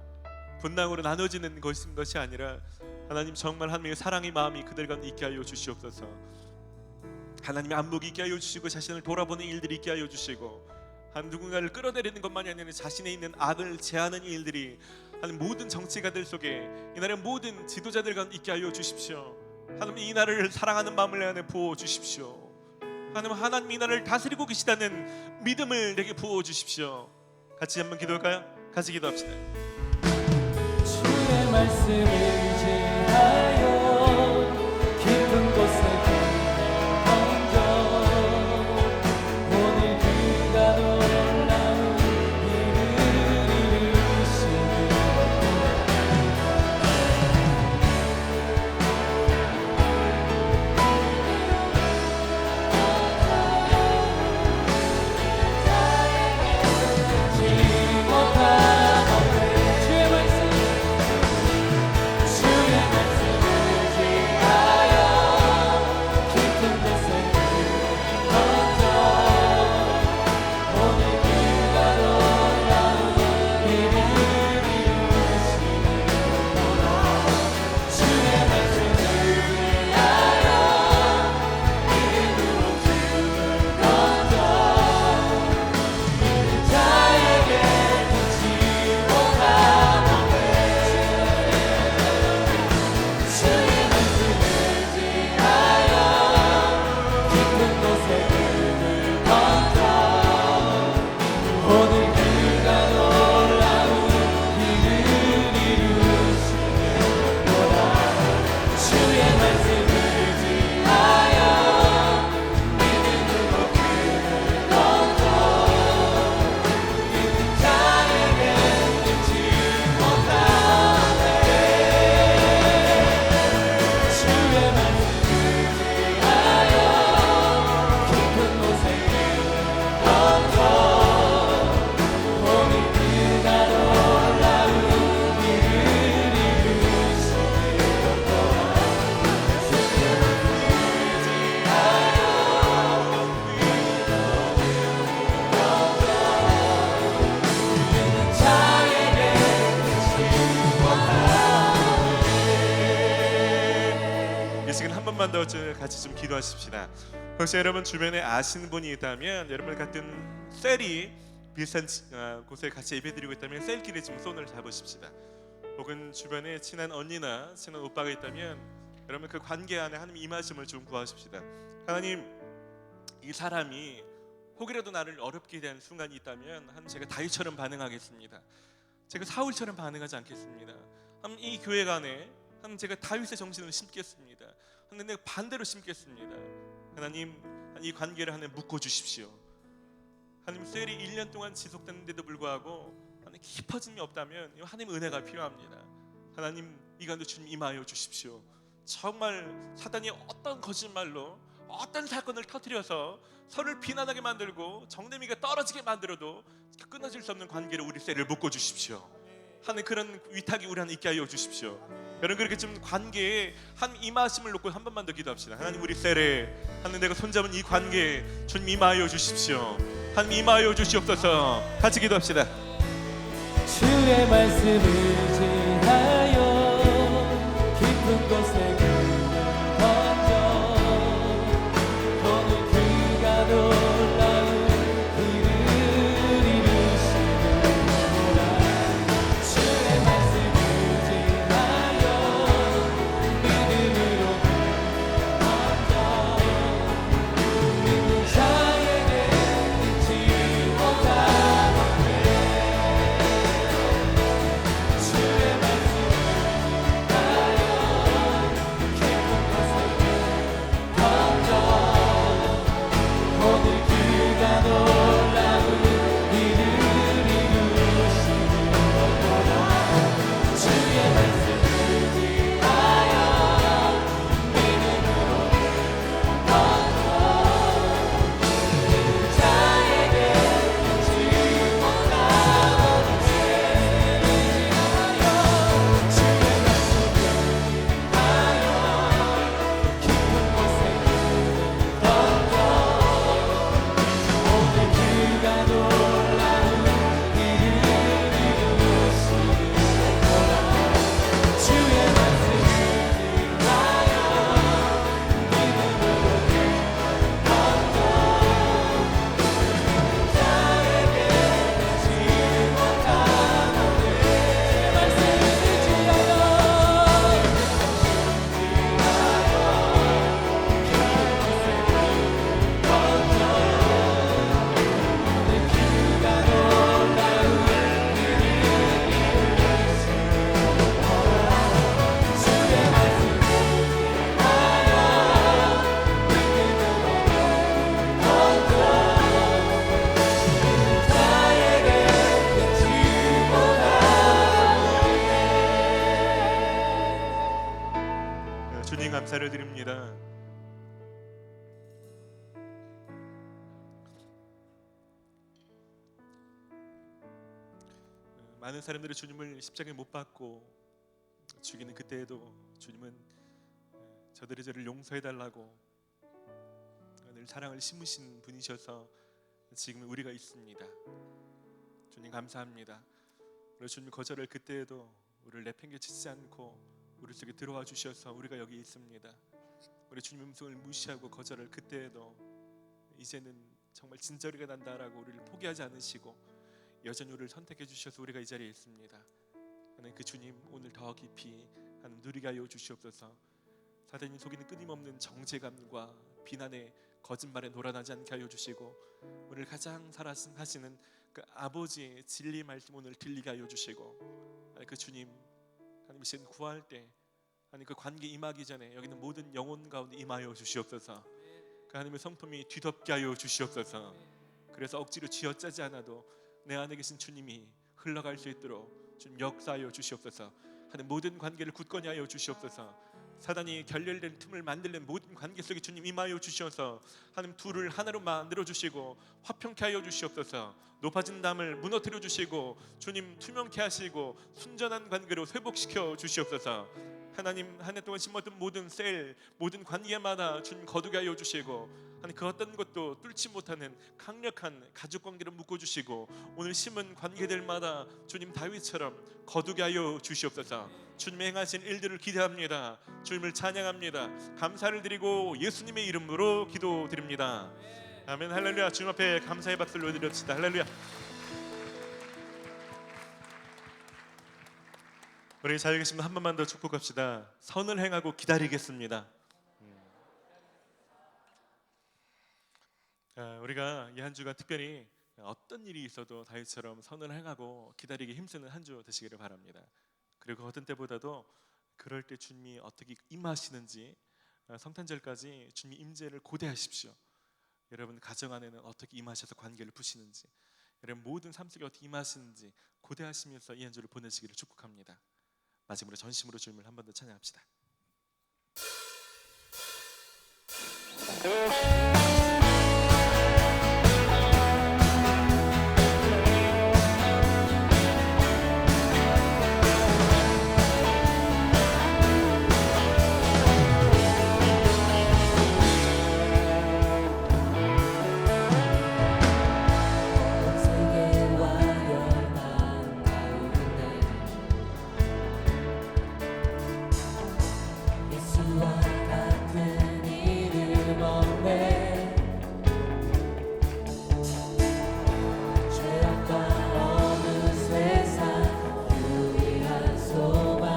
S1: 분당으로 나눠지는 것이 아니라 하나님 정말 하나님의 사랑의 마음이 그들 가운데 있게 하여 주시옵소서. 하나님의 안목이 있게 하여 주시고 자신을 돌아보는 일들이 있게 하여 주시고 한 누군가를 끌어내리는 것만이 아니라 자신에 있는 악을 제하는 일들이 하나님 모든 정치가들 속에 이 나라의 모든 지도자들 가운데 있게 하여 주십시오. 하나님 이 나라를 사랑하는 마음을 내 안에 부어 주십시오. 하나님 이 나라를 다스리고 계시다는 믿음을 내게 부어 주십시오. 같이 한번 기도할까요? 같이 기도합시다.
S3: 주의 말씀을 지하여 깊은 곳에 던져 오늘 그가 놀라운 일을 이루시니 주의 말씀
S1: 번만 더 같이 좀 기도하십시다. 혹시 여러분 주변에 아시는 분이 있다면 여러분 같은 셀이 비슷한 곳에 같이 예배드리고 있다면 셀길에 좀 손을 잡으십시다. 혹은 주변에 친한 언니나 친한 오빠가 있다면 여러분 그 관계 안에 하나님 임하심을 좀 구하십시다. 하나님, 이 사람이 혹이라도 나를 어렵게 대한 순간이 있다면 하나님, 제가 다윗처럼 반응하겠습니다. 제가 사울처럼 반응하지 않겠습니다. 하나님, 이 교회 안에 하나님, 제가 다윗의 정신을 심겠습니다. 하나님, 내가 반대로 심겠습니다. 하나님, 이 관계를 하나님 묶어주십시오. 하나님, 셀이 1년 동안 지속됐는데도 불구하고 하나님 깊어짐이 없다면 하나님 은혜가 필요합니다. 하나님, 이 가운데 주님 임하여 주십시오. 정말 사단이 어떤 거짓말로 어떤 사건을 터뜨려서 서로를 비난하게 만들고 정대미가 떨어지게 만들어도 끊어질 수 없는 관계로 우리 셀을 묶어주십시오. 하나님, 그런 위탁이 우리 안에 있게 하여 주십시오. 여러분, 그렇게 좀 관계에 한 임하심을 놓고 한 번만 더 기도합시다. 하나님, 우리 셀에 하나님, 내가 손잡은 이 관계에 주님 임하여 주십시오. 하나님, 임하여 주시옵소서. 같이 기도합시다.
S3: 주의 말씀을 지하여 깊은 곳에 그를 던져 오늘 그가 놀라운 일을 이루시는구나. 주의 말씀을 지하여 믿음으로 던져 믿는 자에게 잊지 못하노니 주의 말씀을 지하여 깊은 곳에 던져 오늘 그가 놀라운 일을 이루시는구나. 주의 말씀을 지하여 믿음으로 던져 믿는 자에게 잊지 못하노니 주의 말씀을 지하여 깊은 곳에 던져 오늘 그가 놀라운 일을 이루시는구나. 주의 말씀을 지하여 믿음으로 던져 자에게 잊지 못하노니 주의 말씀을 지하여
S1: 주님, 감사를 드립니다. 많은 사람들이 주님을 십자가에 못 박고 죽이는 그때에도 주님은 저들의 죄를 용서해달라고 늘 사랑을 심으신 분이셔서 지금 우리가 있습니다. 주님, 감사합니다. 우리 주님 거절할 그때에도 우리를 내팽개치지 않고 우리 속에 들어와 주셔서 우리가 여기 있습니다. 우리 주님 음성을 무시하고 거절할 그때에도 이제는 정말 진저리가 난다라고 우리를 포기하지 않으시고 여전히 우리를 선택해 주셔서 우리가 이 자리에 있습니다. 하나님, 그 주님 오늘 더 깊이 하나님 누리게 하여 주시옵소서. 사단이 속이는 끊임없는 정죄감과 비난의 거짓말에 놀아나지 않게 하여 주시고 오늘 가장 사랑하시는 그 아버지의 진리 말씀 오늘 들리게 하여 주시고 그 주님, 하나님 이제 구할 때 하나님 그 관계 임하기 전에 여기는 모든 영혼 가운데 임하여 주시옵소서. 그 하나님의 성품이 뒤덮게 하여 주시옵소서. 그래서 억지로 쥐어짜지 않아도 내 안에 계신 주님이 흘러갈 수 있도록 주님 역사하여 주시옵소서. 하나님 모든 관계를 굳건히 하여 주시옵소서. 사단이 결렬된 틈을 만들는 모든 관계 속에 주님 임하여 주셔서 하나님 둘을 하나로 만들어 주시고 화평케 하여 주시옵소서. 높아진 담을 무너뜨려 주시고 주님 투명케 하시고 순전한 관계로 회복시켜 주시옵소서. 하나님 한 해 동안 심었던 모든 셀, 모든 관계마다 주님 거두게 하여 주시고 하나님 그 어떤 것도 뚫지 못하는 강력한 가족 관계를 묶어주시고 오늘 심은 관계들마다 주님 다윗처럼 거두게 하여 주시옵소서. 주님의 행하신 일들을 기대합니다. 주님을 찬양합니다. 감사를 드리고 예수님의 이름으로 기도드립니다. 아멘. 할렐루야. 주님 앞에 감사의 박수를 올려드립시다. 할렐루야. 우리 자유 계시면 한 번만 더 축복합시다. 선을 행하고 기다리겠습니다. 우리가 이 한 주가 특별히 어떤 일이 있어도 다윗처럼 선을 행하고 기다리기 힘쓰는 한 주 되시기를 바랍니다. 그리고 어떤 때보다도 그럴 때 주님이 어떻게 임하시는지, 성탄절까지 주님의 임재를 고대하십시오. 여러분 가정 안에는 어떻게 임하셔서 관계를 푸시는지, 여러분 모든 삶 속에 어떻게 임하시는지 고대하시면서 이 한 주를 보내시기를 축복합니다. 마지막으로 전심으로 주님을 한 번 더 찬양합시다.
S3: 세계와 열망 가운데 예수와 같은 이름 없네. 죄악과 어느 세상 유일한 소망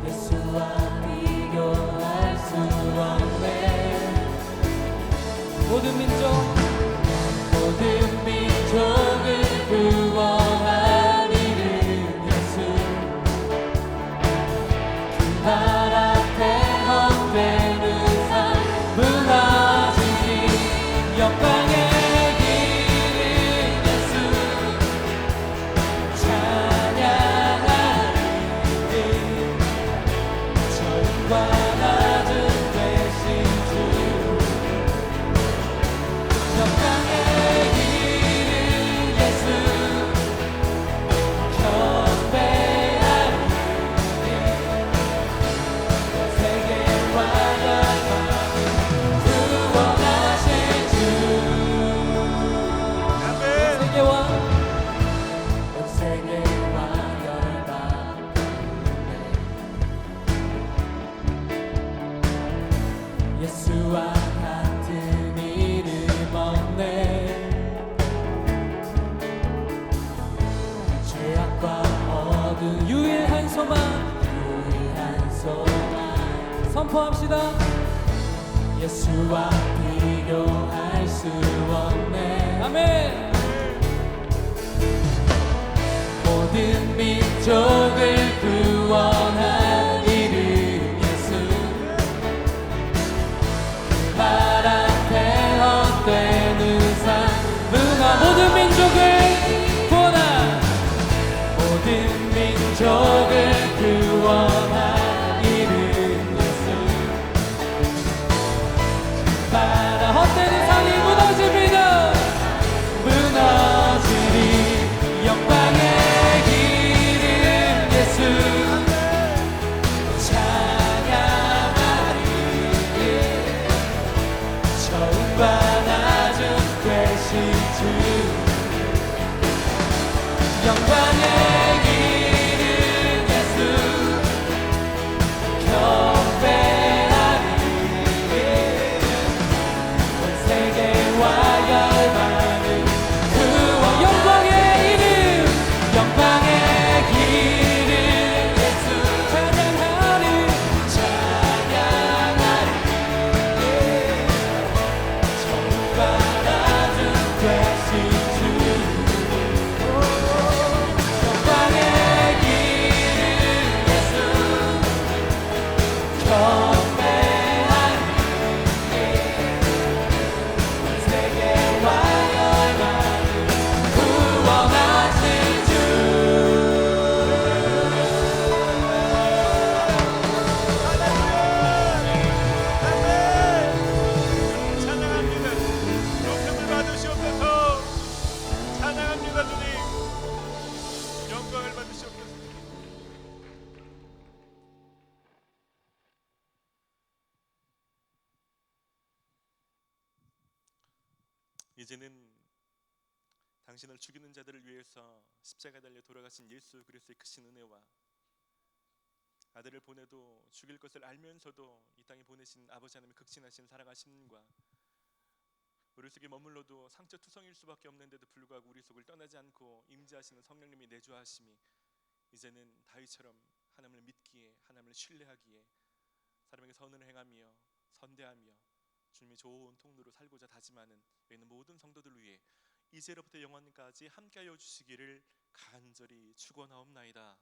S3: 예수와 비교할 수 없네.
S2: 모든 민족
S3: 모든 민족을 구원한 이름 예수 날 앞에 헛되는 삶 무너지니 영광의 이름 예수 찬양하리니 저희와 낮은 되신 주 영광의 이름 예수 경배하리니 세계와 열방을 구원하신 주
S2: 세계와
S3: 온 세계와 열방 가운데 예수와 같은 이름 없네. 죄악과 어둠
S2: 유일한 소망
S3: 유일한 소망
S2: 선포합시다.
S3: 예수와 비교할 수 없네.
S2: 아멘.
S3: 모든 민족을 구원한 이름 예수 말 앞에 헛되는 삶
S2: 모든 민족을 구원한
S3: 모든 민족을 구원한 이름 예수 말
S2: 헛되는 상이 무너집니다.
S3: 무너지리 영광의 이름 예수 찬양하리 처음과 낮은 되신 주 영광의 이름 예수 경배하리 온 세계와 열방을 구원
S2: 영광의 이름
S3: 영광의 이름 예수
S2: 찬양하리.
S3: 찬양하리 처음과 낮은 되신 주 영광의 이름 예수 경배하리 온 세계와 열방을 구원하신 주
S1: 찬양합니다. 높임을 받으시옵소서. 찬양합니다 주님. 영광을 받으시옵소서. 이제는 당신을 죽이는 자들을 위해서 십자가 달려 돌아가신 예수 그리스도의 크신 은혜와 아들을 보내도 죽일 것을 알면서도 이 땅에 보내신 아버지 하나님의 극진하신 사랑하심과 우리 속에 머물러도 상처투성일 수밖에 없는데도 불구하고 우리 속을 떠나지 않고 임재하시는 성령님이 내주하심이
S4: 이제는 다윗처럼 하나님을 믿기에, 하나님을 신뢰하기에, 사람에게 선을 행하며 선대하며 주님의 좋은 통로로 살고자 다짐하는 여기 있는 모든 성도들을 위해 이제로부터 영원까지 함께하여 주시기를 간절히 축원하옵나이다.